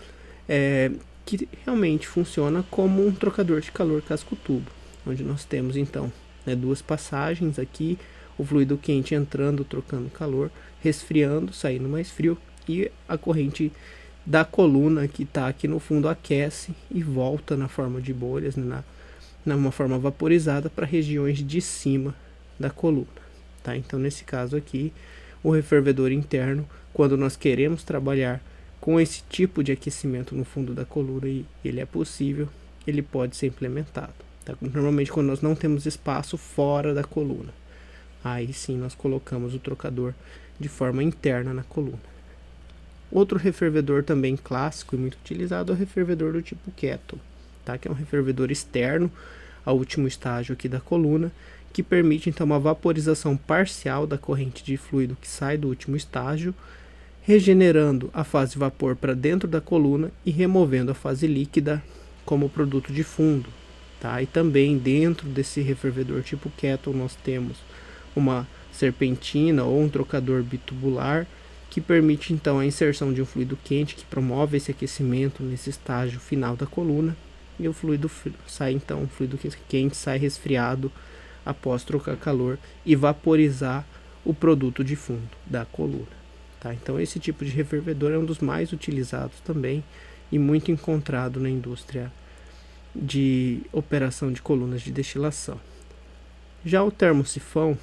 que realmente funciona como um trocador de calor casco-tubo, onde nós temos então duas passagens aqui, o fluido quente entrando, trocando calor, resfriando, saindo mais frio, e a corrente da coluna que está aqui no fundo aquece e volta na forma de bolhas, numa forma vaporizada para regiões de cima da coluna. Tá? Então nesse caso aqui, o refervedor interno, quando nós queremos trabalhar com esse tipo de aquecimento no fundo da coluna e ele é possível, ele pode ser implementado. Tá? Normalmente quando nós não temos espaço fora da coluna, aí sim nós colocamos o trocador de forma interna na coluna. Outro refervedor também clássico e muito utilizado é o refervedor do tipo Kettle, tá? Que é um refervedor externo ao último estágio aqui da coluna, que permite então uma vaporização parcial da corrente de fluido que sai do último estágio, regenerando a fase vapor para dentro da coluna e removendo a fase líquida como produto de fundo. Tá? E também dentro desse refervedor tipo Kettle nós temos uma serpentina ou um trocador bitubular, que permite então a inserção de um fluido quente que promove esse aquecimento nesse estágio final da coluna, e o fluido sai então, o fluido quente sai resfriado após trocar calor e vaporizar o produto de fundo da coluna. Tá? Então esse tipo de refervedor é um dos mais utilizados também e muito encontrado na indústria de operação de colunas de destilação. Já o termosifão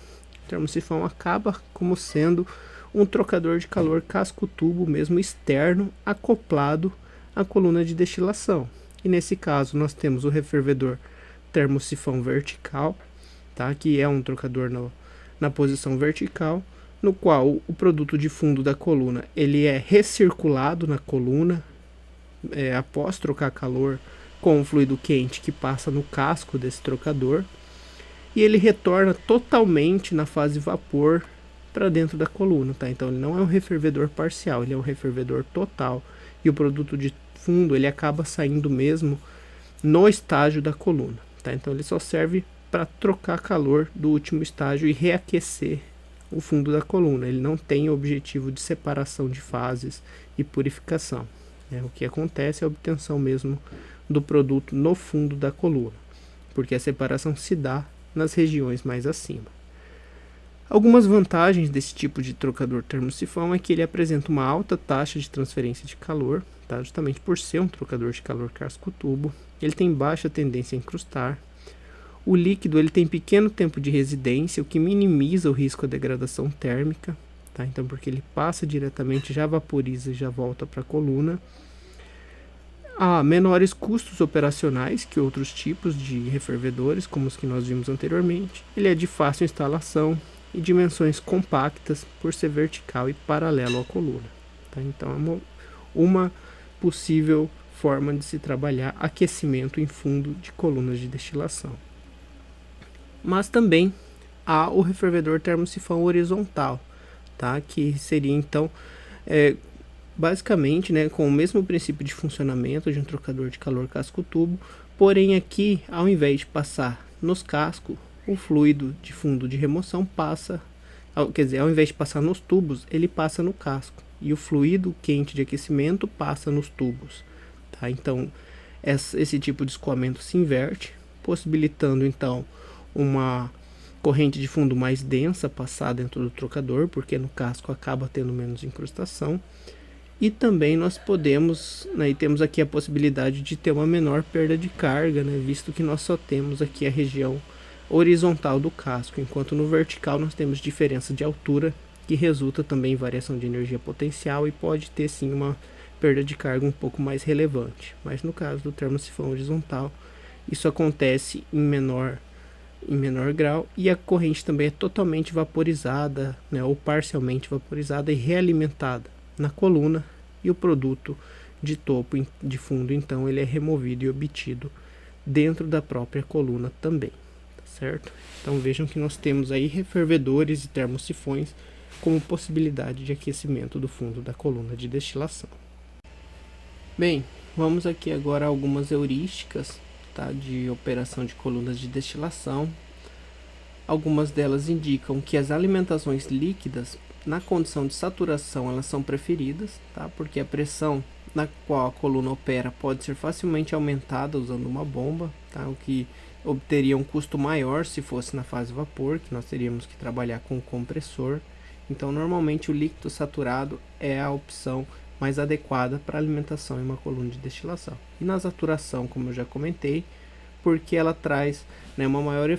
acaba como sendo um trocador de calor casco-tubo mesmo externo acoplado à coluna de destilação. E nesse caso nós temos o refervedor termosifão vertical, tá? Que é um trocador na posição vertical, no qual o produto de fundo da coluna ele é recirculado na coluna após trocar calor com o fluido quente que passa no casco desse trocador, e ele retorna totalmente na fase vapor para dentro da coluna, tá? Então ele não é um refervedor parcial, ele é um refervedor total, e o produto de fundo ele acaba saindo mesmo no estágio da coluna, tá? Então ele só serve para trocar calor do último estágio e reaquecer o fundo da coluna. Ele não tem o objetivo de separação de fases e purificação. O que acontece é a obtenção mesmo do produto no fundo da coluna, porque a separação se dá nas regiões mais acima. Algumas vantagens desse tipo de trocador termosifão é que ele apresenta uma alta taxa de transferência de calor, tá? Justamente por ser um trocador de calor casco-tubo. Ele tem baixa tendência a incrustar. O líquido ele tem pequeno tempo de residência, o que minimiza o risco de degradação térmica, tá? Então, porque ele passa diretamente, já vaporiza e já volta para a coluna. Há menores custos operacionais que outros tipos de refervedores, como os que nós vimos anteriormente. Ele é de fácil instalação e dimensões compactas por ser vertical e paralelo à coluna. Tá? Então é uma possível forma de se trabalhar aquecimento em fundo de colunas de destilação. Mas também há o refervedor termosifão horizontal, tá? Que seria então basicamente, né, com o mesmo princípio de funcionamento de um trocador de calor casco-tubo, porém aqui, ao invés de passar nos cascos, o fluido de fundo de remoção passa, quer dizer, ao invés de passar nos tubos, ele passa no casco, e o fluido quente de aquecimento passa nos tubos, tá? Então, esse tipo de escoamento se inverte, possibilitando então uma corrente de fundo mais densa passar dentro do trocador, porque no casco acaba tendo menos incrustação. E também nós podemos, né, e temos aqui a possibilidade de ter uma menor perda de carga, né, visto que nós só temos aqui a região horizontal do casco, enquanto no vertical nós temos diferença de altura, que resulta também em variação de energia potencial e pode ter sim uma perda de carga um pouco mais relevante. Mas no caso do termosifão horizontal, isso acontece em menor grau, e a corrente também é totalmente vaporizada, né, ou parcialmente vaporizada e realimentada na coluna, e o produto de topo de fundo então ele é removido e obtido dentro da própria coluna também, tá certo? Então vejam que nós temos aí refervedores e termosifões como possibilidade de aquecimento do fundo da coluna de destilação. Bem, vamos aqui agora a algumas heurísticas, tá, de operação de colunas de destilação. Algumas delas indicam que as alimentações líquidas na condição de saturação elas são preferidas, tá? Porque a pressão na qual a coluna opera pode ser facilmente aumentada usando uma bomba, tá? O que obteria um custo maior se fosse na fase vapor, que nós teríamos que trabalhar com o compressor. Então normalmente o líquido saturado é a opção mais adequada para alimentação em uma coluna de destilação. E na saturação, como eu já comentei, porque ela traz, né, uma maior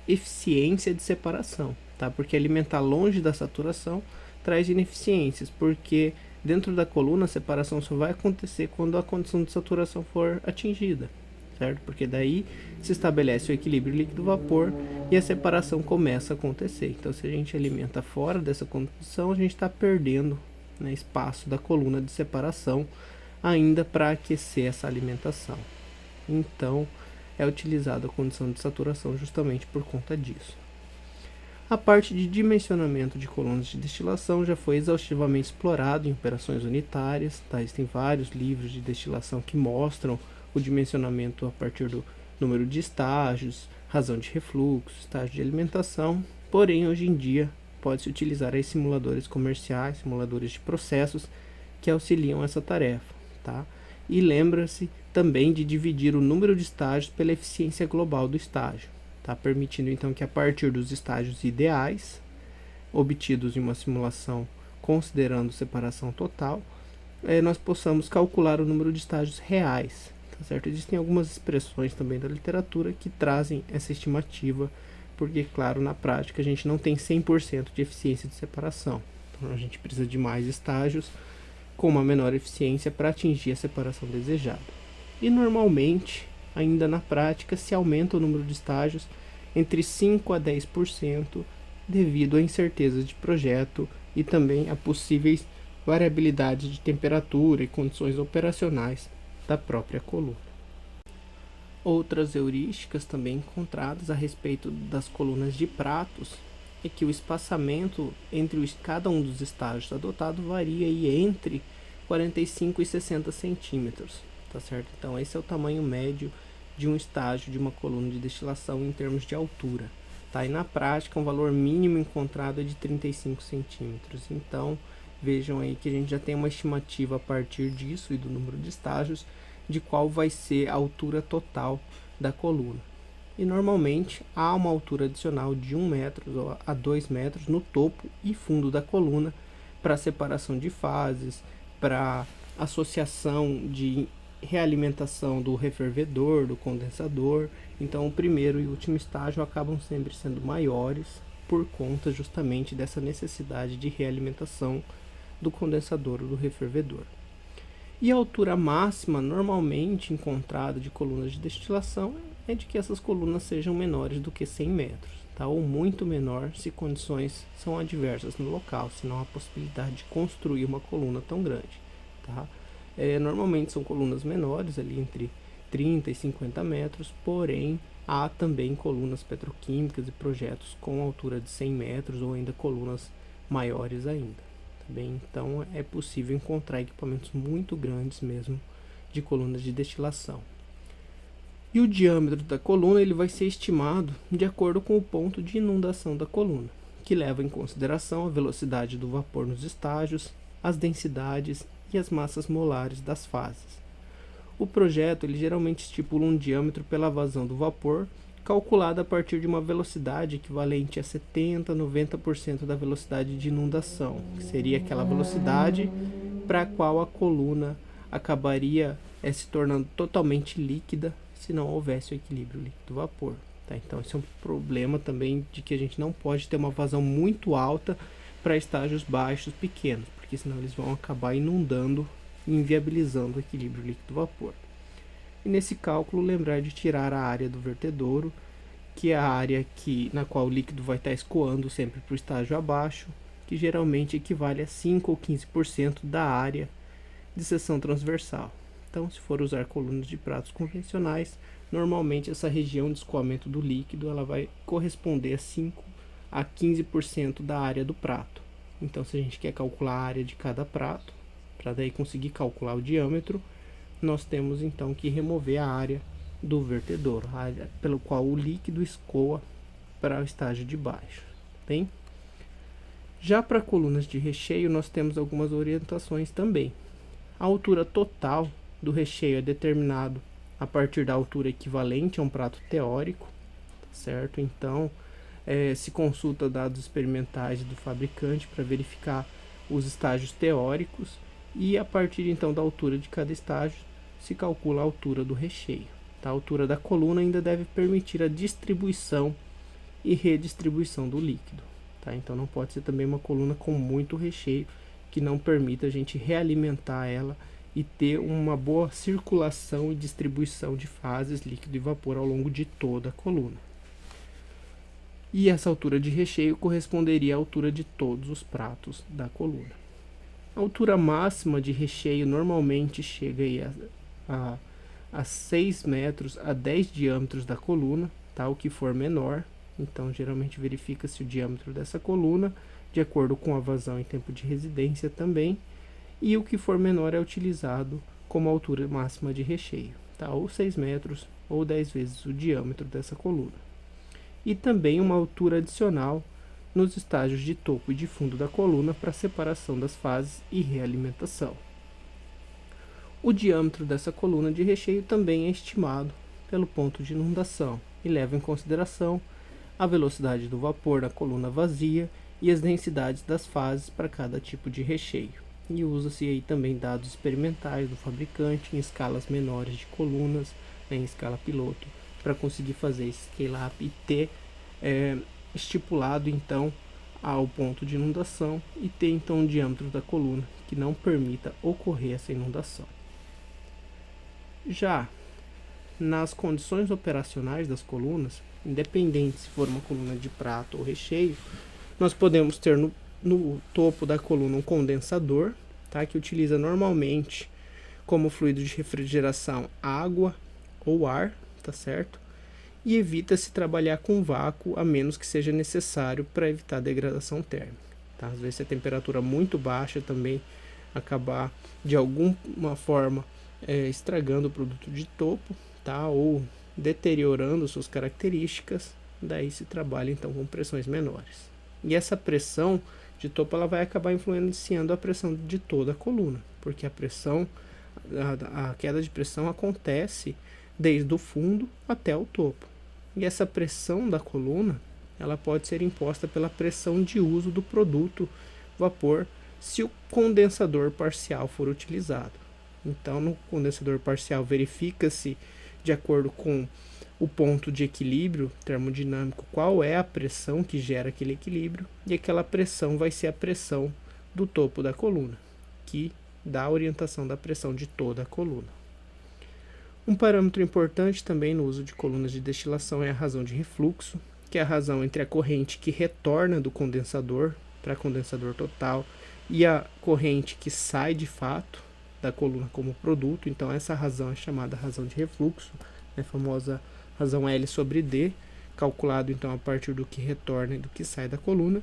eficiência de separação, tá? Porque alimentar longe da saturação traz ineficiências, porque dentro da coluna a separação só vai acontecer quando a condição de saturação for atingida, certo? Porque daí se estabelece o equilíbrio líquido-vapor e a separação começa a acontecer. Então, se a gente alimenta fora dessa condição, a gente está perdendo, né, espaço da coluna de separação ainda para aquecer essa alimentação. Então, é utilizada a condição de saturação justamente por conta disso. A parte de dimensionamento de colunas de destilação já foi exaustivamente explorado em operações unitárias, tá? Existem vários livros de destilação que mostram o dimensionamento a partir do número de estágios, razão de refluxo, estágio de alimentação, porém hoje em dia pode-se utilizar aí simuladores comerciais, simuladores de processos que auxiliam essa tarefa, tá? E lembra-se também de dividir o número de estágios pela eficiência global do estágio, tá? Permitindo então que a partir dos estágios ideais, obtidos em uma simulação considerando separação total, nós possamos calcular o número de estágios reais, tá certo? Existem algumas expressões também da literatura que trazem essa estimativa, porque, claro, na prática a gente não tem 100% de eficiência de separação, então a gente precisa de mais estágios com uma menor eficiência para atingir a separação desejada. E normalmente, ainda na prática, se aumenta o número de estágios entre 5 a 10% devido a incertezas de projeto e também a possíveis variabilidades de temperatura e condições operacionais da própria coluna. Outras heurísticas também encontradas a respeito das colunas de pratos é que o espaçamento entre cada um dos estágios adotado varia aí entre 45 e 60 centímetros, tá certo? Então esse é o tamanho médio de um estágio de uma coluna de destilação em termos de altura, tá? E na prática um valor mínimo encontrado é de 35 centímetros. Então vejam aí que a gente já tem uma estimativa a partir disso e do número de estágios de qual vai ser a altura total da coluna. E normalmente há uma altura adicional de 1 metro a 2 metros no topo e fundo da coluna para separação de fases, para associação de realimentação do refervedor, do condensador. Então o primeiro e o último estágio acabam sempre sendo maiores por conta justamente dessa necessidade de realimentação do condensador ou do refervedor. E a altura máxima normalmente encontrada de colunas de destilação é de que essas colunas sejam menores do que 100 metros, tá? Ou muito menor se condições são adversas no local, se não há possibilidade de construir uma coluna tão grande, tá? Normalmente são colunas menores, ali entre 30 e 50 metros, porém há também colunas petroquímicas e projetos com altura de 100 metros ou ainda colunas maiores ainda. Tá bem? Então é possível encontrar equipamentos muito grandes mesmo de colunas de destilação. E o diâmetro da coluna ele vai ser estimado de acordo com o ponto de inundação da coluna, que leva em consideração a velocidade do vapor nos estágios, as densidades e as massas molares das fases. O projeto ele geralmente estipula um diâmetro pela vazão do vapor, calculada a partir de uma velocidade equivalente a 70 a 90% da velocidade de inundação, que seria aquela velocidade para a qual a coluna acabaria se tornando totalmente líquida se não houvesse o equilíbrio líquido-vapor. Tá? Então esse é um problema também de que a gente não pode ter uma vazão muito alta para estágios baixos pequenos, porque senão eles vão acabar inundando e inviabilizando o equilíbrio líquido-vapor. E nesse cálculo lembrar de tirar a área do vertedouro, que é a área na qual o líquido vai estar escoando sempre para o estágio abaixo, que geralmente equivale a 5 ou 15% da área de seção transversal. Então, se for usar colunas de pratos convencionais, normalmente essa região de escoamento do líquido ela vai corresponder a 5 a 15% da área do prato. Então, se a gente quer calcular a área de cada prato, para daí conseguir calcular o diâmetro, nós temos então que remover a área do vertedouro, a área pelo qual o líquido escoa para o estágio de baixo. Bem? Já para colunas de recheio, nós temos algumas orientações também. A altura total do recheio é determinado a partir da altura equivalente a um prato teórico, certo? Então, se consulta dados experimentais do fabricante para verificar os estágios teóricos e a partir então da altura de cada estágio se calcula a altura do recheio. Tá? A altura da coluna ainda deve permitir a distribuição e redistribuição do líquido. Tá? Então não pode ser também uma coluna com muito recheio que não permita a gente realimentar ela e ter uma boa circulação e distribuição de fases, líquido e vapor ao longo de toda a coluna. E essa altura de recheio corresponderia à altura de todos os pratos da coluna. A altura máxima de recheio normalmente chega aí a 6 metros a 10 diâmetros da coluna, tá? O que for menor. Então, geralmente verifica-se o diâmetro dessa coluna, de acordo com a vazão e tempo de residência também. E o que for menor é utilizado como altura máxima de recheio, tá? Ou 6 metros ou 10 vezes o diâmetro dessa coluna. E também uma altura adicional nos estágios de topo e de fundo da coluna para separação das fases e realimentação. O diâmetro dessa coluna de recheio também é estimado pelo ponto de inundação e leva em consideração a velocidade do vapor na coluna vazia e as densidades das fases para cada tipo de recheio. E usa-se aí também dados experimentais do fabricante em escalas menores de colunas, em escala piloto, para conseguir fazer esse scale-up e ter estipulado então ao ponto de inundação e ter então um diâmetro da coluna que não permita ocorrer essa inundação. Já nas condições operacionais das colunas, independente se for uma coluna de prato ou recheio, nós podemos ter no topo da coluna um condensador, tá, que utiliza normalmente como fluido de refrigeração água ou ar, tá certo? E evita-se trabalhar com vácuo a menos que seja necessário para evitar degradação térmica. Tá? Às vezes, se a temperatura muito baixa também acabar de alguma forma estragando o produto de topo, tá? Ou deteriorando suas características, daí se trabalha então com pressões menores. E essa pressão de topo ela vai acabar influenciando a pressão de toda a coluna, porque a queda de pressão acontece desde o fundo até o topo. E essa pressão da coluna, ela pode ser imposta pela pressão de uso do produto vapor se o condensador parcial for utilizado. Então, no condensador parcial verifica-se, de acordo com o ponto de equilíbrio termodinâmico, qual é a pressão que gera aquele equilíbrio, e aquela pressão vai ser a pressão do topo da coluna, que dá a orientação da pressão de toda a coluna. Um parâmetro importante também no uso de colunas de destilação é a razão de refluxo, que é a razão entre a corrente que retorna do condensador para condensador total e a corrente que sai de fato da coluna como produto. Então essa razão é chamada razão de refluxo, a famosa razão L sobre D, calculado então a partir do que retorna e do que sai da coluna.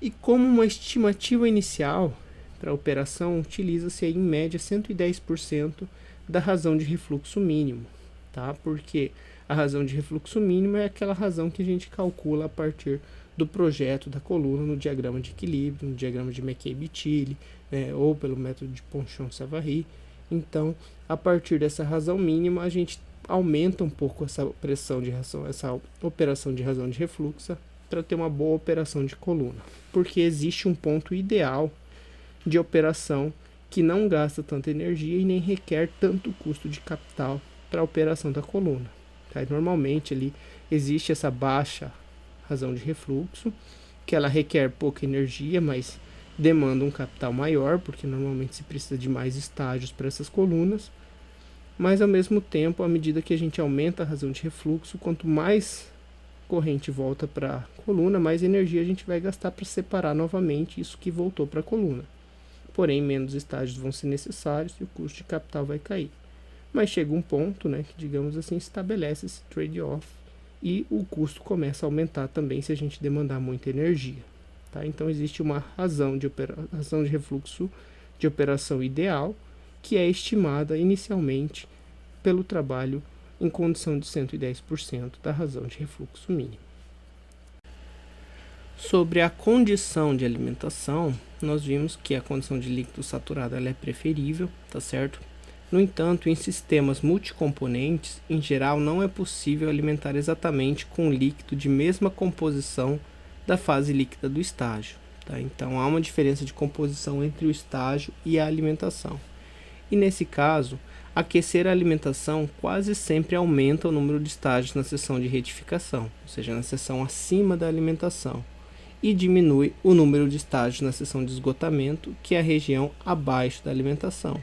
E como uma estimativa inicial para a operação, utiliza-se em média 110% da razão de refluxo mínimo, tá? Porque a razão de refluxo mínimo é aquela razão que a gente calcula a partir do projeto da coluna no diagrama de equilíbrio, no diagrama de McKay-Betilly, né, ou pelo método de Ponchon-Savary. Então, a partir dessa razão mínima, a gente aumenta um pouco essa pressão de razão, essa operação de razão de refluxo para ter uma boa operação de coluna, porque existe um ponto ideal de operação que não gasta tanta energia e nem requer tanto custo de capital para a operação da coluna. Tá? Normalmente ali existe essa baixa razão de refluxo, que ela requer pouca energia, mas demanda um capital maior, porque normalmente se precisa de mais estágios para essas colunas. Mas ao mesmo tempo, à medida que a gente aumenta a razão de refluxo, quanto mais corrente volta para a coluna, mais energia a gente vai gastar para separar novamente isso que voltou para a coluna. Porém, menos estágios vão ser necessários e o custo de capital vai cair. Mas chega um ponto, né, que, digamos assim, estabelece esse trade-off e o custo começa a aumentar também se a gente demandar muita energia. Tá? Então, existe uma razão de refluxo de operação ideal, que é estimada inicialmente pelo trabalho em condição de 110% da razão de refluxo mínimo. Sobre a condição de alimentação, nós vimos que a condição de líquido saturado ela é preferível, tá certo? No entanto, em sistemas multicomponentes, em geral, não é possível alimentar exatamente com líquido de mesma composição da fase líquida do estágio. Tá? Então, há uma diferença de composição entre o estágio e a alimentação. E nesse caso, aquecer a alimentação quase sempre aumenta o número de estágios na seção de retificação, ou seja, na seção acima da alimentação, e diminui o número de estágios na seção de esgotamento, que é a região abaixo da alimentação,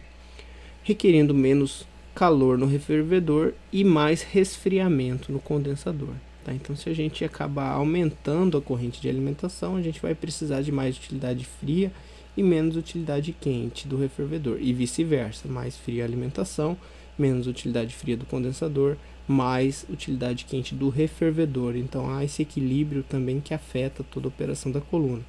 requerendo menos calor no refervedor e mais resfriamento no condensador. Tá? Então, se a gente acabar aumentando a corrente de alimentação, a gente vai precisar de mais utilidade fria e menos utilidade quente do refervedor, e vice-versa, mais fria a alimentação, menos utilidade fria do condensador, mais utilidade quente do refervedor. Então há esse equilíbrio também que afeta toda a operação da coluna.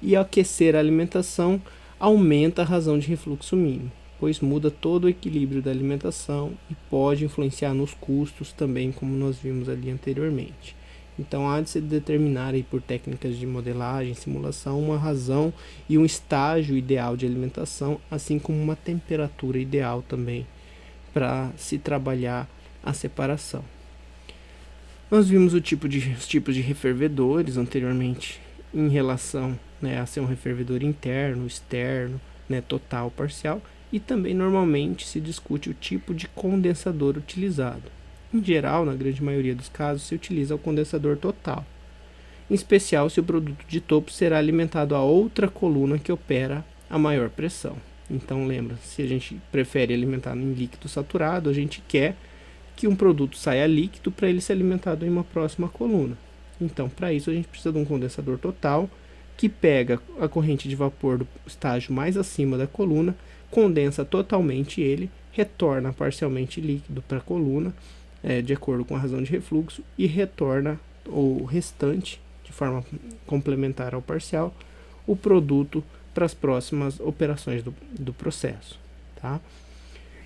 E aquecer a alimentação aumenta a razão de refluxo mínimo, pois muda todo o equilíbrio da alimentação e pode influenciar nos custos também, como nós vimos ali anteriormente. Então há de se determinar aí por técnicas de modelagem, simulação, uma razão e um estágio ideal de alimentação, assim como uma temperatura ideal também para se trabalhar a separação. Nós vimos os tipos de refervedores anteriormente em relação, né, a ser um refervedor interno, externo, né, total, parcial, e também normalmente se discute o tipo de condensador utilizado. Em geral, na grande maioria dos casos, se utiliza o condensador total, em especial se o produto de topo será alimentado a outra coluna que opera a maior pressão. Então lembra, se a gente prefere alimentar em líquido saturado, a gente quer que um produto saia líquido para ele ser alimentado em uma próxima coluna. Então, para isso, a gente precisa de um condensador total que pega a corrente de vapor do estágio mais acima da coluna, condensa totalmente ele, retorna parcialmente líquido para a coluna, de acordo com a razão de refluxo, e retorna o restante, de forma complementar ao parcial, o produto para as próximas operações do processo. Tá?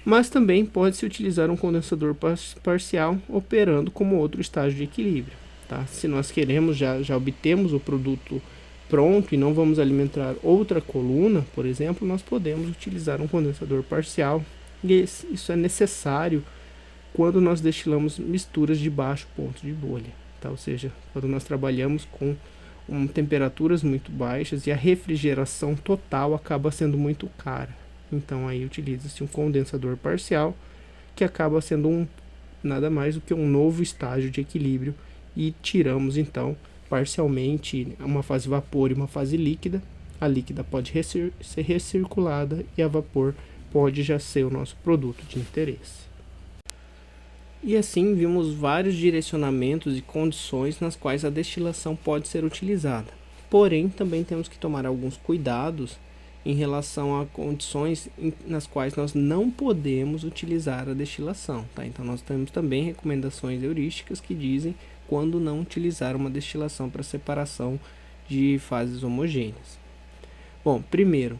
Mas também pode-se utilizar um condensador parcial operando como outro estágio de equilíbrio. Tá? Se nós queremos, já obtemos o produto pronto e não vamos alimentar outra coluna, por exemplo, nós podemos utilizar um condensador parcial, e isso é necessário quando nós destilamos misturas de baixo ponto de bolha, tá? Ou seja, quando nós trabalhamos com temperaturas muito baixas e a refrigeração total acaba sendo muito cara. Então aí utiliza-se um condensador parcial, que acaba sendo nada mais do que um novo estágio de equilíbrio, e tiramos então parcialmente uma fase vapor e uma fase líquida. A líquida pode ser recirculada e a vapor pode já ser o nosso produto de interesse. E assim vimos vários direcionamentos e condições nas quais a destilação pode ser utilizada. Porém, também temos que tomar alguns cuidados em relação a condições nas quais nós não podemos utilizar a destilação. Tá? Então nós temos também recomendações heurísticas que dizem quando não utilizar uma destilação para separação de fases homogêneas. Bom, primeiro,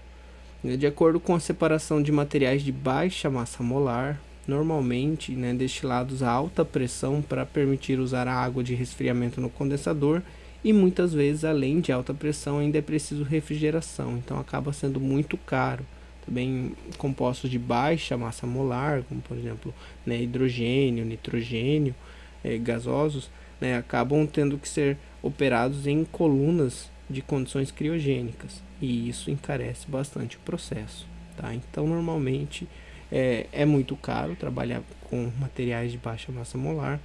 de acordo com a separação de materiais de baixa massa molar, normalmente destilados a alta pressão para permitir usar a água de resfriamento no condensador, e muitas vezes, além de alta pressão, ainda é preciso refrigeração, então acaba sendo muito caro. Também compostos de baixa massa molar, como por exemplo hidrogênio, nitrogênio, gasosos, acabam tendo que ser operados em colunas de condições criogênicas, e isso encarece bastante o processo, tá? Então normalmente é muito caro trabalhar com materiais de baixa massa molar,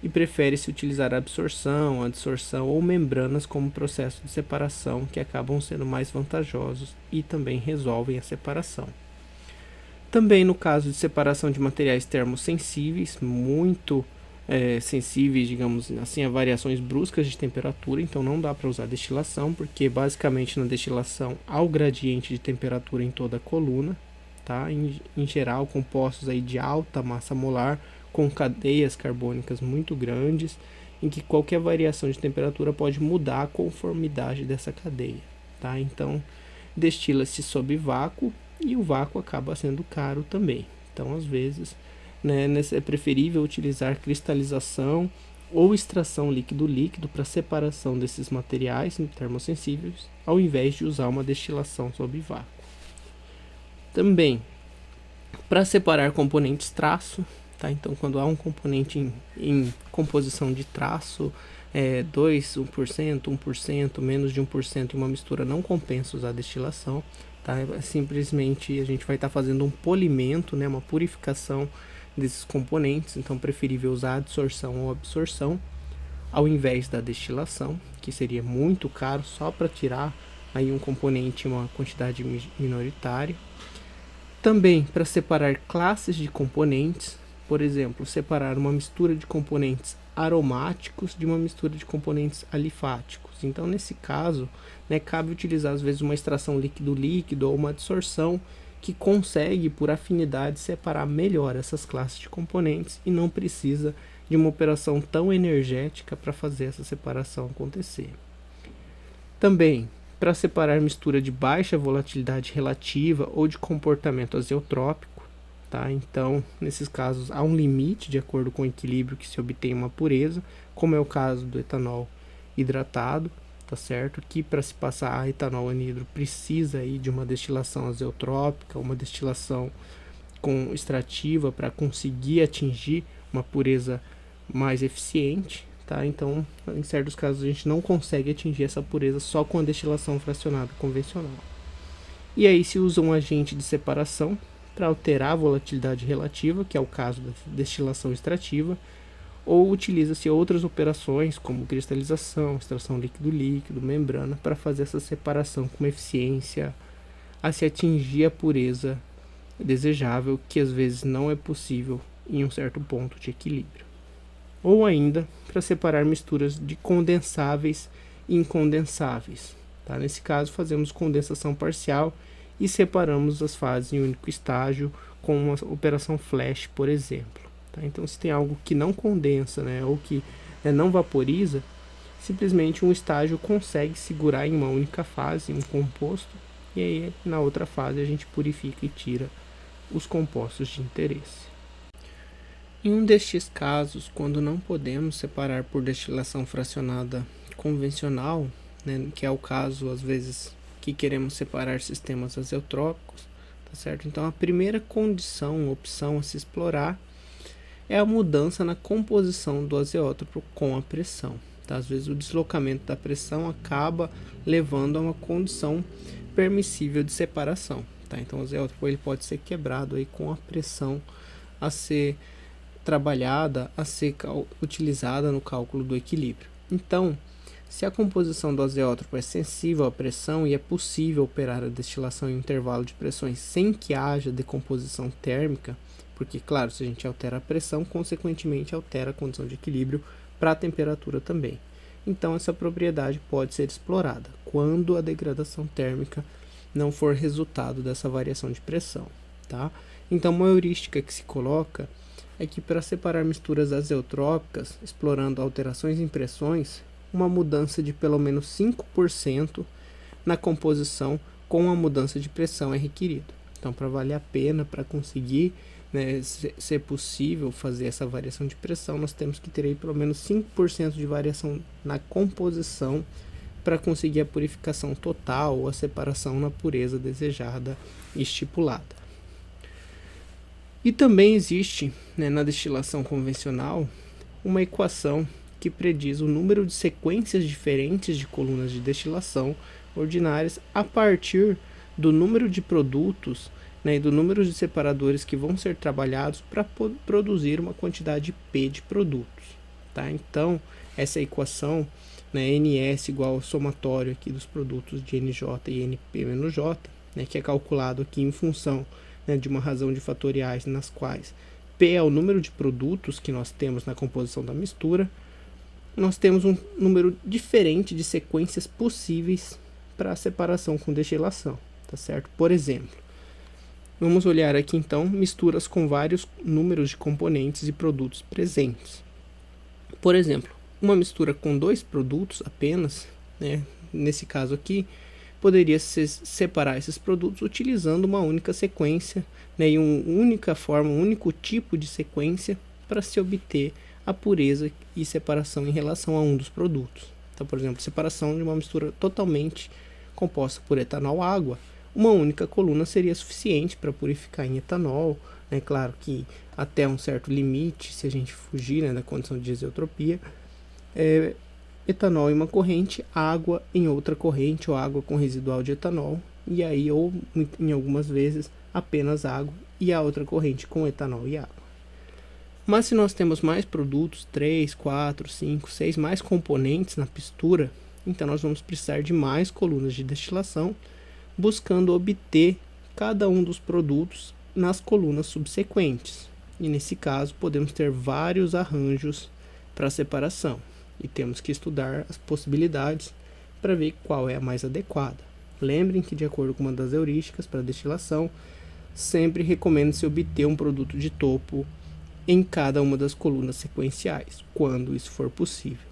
e prefere-se utilizar absorção, adsorção ou membranas como processo de separação, que acabam sendo mais vantajosos e também resolvem a separação. Também no caso de separação de materiais termossensíveis, muito sensíveis, digamos assim, a variações bruscas de temperatura, então não dá para usar destilação, porque basicamente na destilação há o gradiente de temperatura em toda a coluna, tá? Em geral, compostos aí de alta massa molar, com cadeias carbônicas muito grandes, em que qualquer variação de temperatura pode mudar a conformidade dessa cadeia, tá? Então, destila-se sob vácuo, e o vácuo acaba sendo caro também. Então, às vezes, é preferível utilizar cristalização ou extração líquido-líquido para separação desses materiais termossensíveis, ao invés de usar uma destilação sob vácuo. Também, para separar componentes traço, tá? Então, quando há um componente em composição de traço, 2%, 1%, menos de 1%, e uma mistura não compensa usar destilação, tá? Simplesmente a gente vai estar fazendo um polimento, uma purificação desses componentes, então preferível usar adsorção ou absorção ao invés da destilação, que seria muito caro só para tirar aí um componente em uma quantidade minoritária. Também para separar classes de componentes, por exemplo, separar uma mistura de componentes aromáticos de uma mistura de componentes alifáticos. Então, nesse caso, cabe utilizar às vezes uma extração líquido-líquido ou uma adsorção que consegue, por afinidade, separar melhor essas classes de componentes e não precisa de uma operação tão energética para fazer essa separação acontecer. Também, para separar mistura de baixa volatilidade relativa ou de comportamento azeotrópico, tá? Então, nesses casos, há um limite de acordo com o equilíbrio que se obtém uma pureza, como é o caso do etanol hidratado, tá certo? Que para se passar a etanol anidro precisa aí de uma destilação azeotrópica, uma destilação com extrativa para conseguir atingir uma pureza mais eficiente, tá? Então, em certos casos, a gente não consegue atingir essa pureza só com a destilação fracionada convencional. E aí se usa um agente de separação para alterar a volatilidade relativa, que é o caso da destilação extrativa, ou utiliza-se outras operações como cristalização, extração líquido-líquido, membrana, para fazer essa separação com uma eficiência a se atingir a pureza desejável, que às vezes não é possível em um certo ponto de equilíbrio. Ou ainda para separar misturas de condensáveis e incondensáveis, tá? Nesse caso fazemos condensação parcial e separamos as fases em um único estágio com uma operação flash, por exemplo, tá? Então, se tem algo que não condensa, ou que não vaporiza, simplesmente um estágio consegue segurar em uma única fase um composto, e aí na outra fase a gente purifica e tira os compostos de interesse. Em um destes casos, quando não podemos separar por destilação fracionada convencional, que é o caso às vezes que queremos separar sistemas azeotrópicos, tá certo? Então, a primeira opção a se explorar é a mudança na composição do azeótropo com a pressão, tá? Às vezes o deslocamento da pressão acaba levando a uma condição permissível de separação, tá? Então, o azeótropo ele pode ser quebrado aí com a pressão a ser trabalhada, a ser utilizada no cálculo do equilíbrio. Então, se a composição do azeótropo é sensível à pressão e é possível operar a destilação em um intervalo de pressões sem que haja decomposição térmica, porque, claro, se a gente altera a pressão, consequentemente altera a condição de equilíbrio para a temperatura também. Então, essa propriedade pode ser explorada quando a degradação térmica não for resultado dessa variação de pressão, tá? Então, uma heurística que se coloca é que para separar misturas azeotrópicas, explorando alterações em pressões, uma mudança de pelo menos 5% na composição com a mudança de pressão é requerido. Então, para valer a pena, para conseguir, né, ser possível fazer essa variação de pressão, nós temos que ter aí pelo menos 5% de variação na composição para conseguir a purificação total ou a separação na pureza desejada e estipulada. E também existe, né, na destilação convencional uma equação que prediz o número de sequências diferentes de colunas de destilação ordinárias a partir do número de produtos, né, e do número de separadores que vão ser trabalhados para produzir uma quantidade P de produtos. Tá? Então, essa equação, né, NS igual ao somatório aqui dos produtos de NJ e NP-J, né, que é calculado aqui em função, né, de uma razão de fatoriais nas quais P é o número de produtos que nós temos na composição da mistura, nós temos um número diferente de sequências possíveis para a separação com destilação, tá certo? Por exemplo, vamos olhar aqui então misturas com vários números de componentes e produtos presentes. Por exemplo, uma mistura com 2 produtos apenas, né, nesse caso aqui, poderia se separar esses produtos utilizando uma única sequência, né, e uma única forma, um único tipo de sequência para se obter a pureza e separação em relação a um dos produtos. Então, por exemplo, separação de uma mistura totalmente composta por etanol e água, uma única coluna seria suficiente para purificar em etanol, né? Claro que até um certo limite, se a gente fugir, né, da condição de isotropia, etanol em uma corrente, água em outra corrente, ou água com residual de etanol, e aí, ou em algumas vezes, apenas água e a outra corrente com etanol e água. Mas se nós temos mais produtos, 3, 4, 5, 6, mais componentes na mistura, então nós vamos precisar de mais colunas de destilação, buscando obter cada um dos produtos nas colunas subsequentes. E nesse caso, podemos ter vários arranjos para separação. E temos que estudar as possibilidades para ver qual é a mais adequada. Lembrem que, de acordo com uma das heurísticas para destilação, sempre recomenda-se obter um produto de topo em cada uma das colunas sequenciais, quando isso for possível.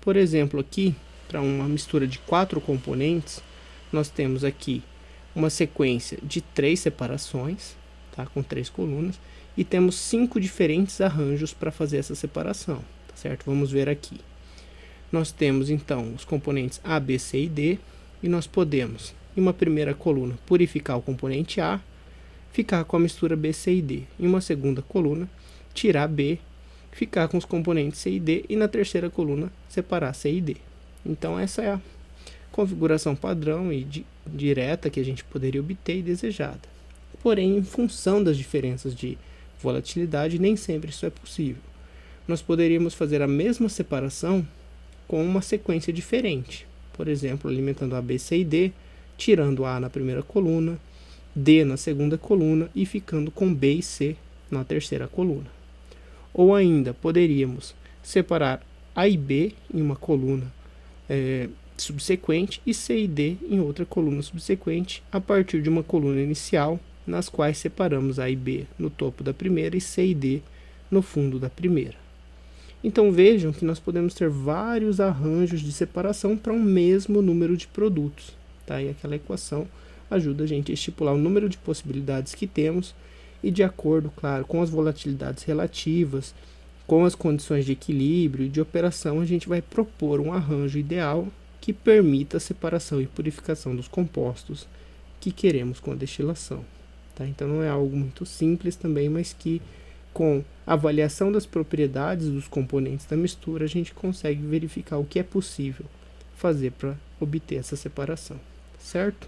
Por exemplo, aqui, para uma mistura de 4 componentes, nós temos aqui uma sequência de 3 separações, tá, com 3 colunas, e temos 5 diferentes arranjos para fazer essa separação, tá certo? Vamos ver aqui. Nós temos então os componentes A, B, C e D, e nós podemos, em uma primeira coluna, purificar o componente A, ficar com a mistura B, C e D. Em uma segunda coluna, tirar B, ficar com os componentes C e D, e na terceira coluna, separar C e D. Então essa é a configuração padrão e direta que a gente poderia obter e desejada. Porém, em função das diferenças de volatilidade, nem sempre isso é possível. Nós poderíamos fazer a mesma separação com uma sequência diferente. Por exemplo, alimentando A, B, C e D, tirando A na primeira coluna, D na segunda coluna e ficando com B e C na terceira coluna. Ou ainda, poderíamos separar A e B em uma coluna subsequente e C e D em outra coluna subsequente a partir de uma coluna inicial, nas quais separamos A e B no topo da primeira e C e D no fundo da primeira. Então vejam que nós podemos ter vários arranjos de separação para um mesmo número de produtos, tá? E aquela equação ajuda a gente a estipular o número de possibilidades que temos e, de acordo, claro, com as volatilidades relativas, com as condições de equilíbrio e de operação, a gente vai propor um arranjo ideal que permita a separação e purificação dos compostos que queremos com a destilação. Tá? Então não é algo muito simples também, mas que com a avaliação das propriedades dos componentes da mistura, a gente consegue verificar o que é possível fazer para obter essa separação, certo?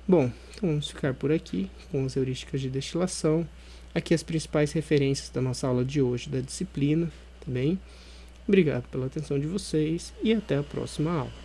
Bom, então vamos ficar por aqui com as heurísticas de destilação. Aqui as principais referências da nossa aula de hoje da disciplina, tá bem? Obrigado pela atenção de vocês e até a próxima aula.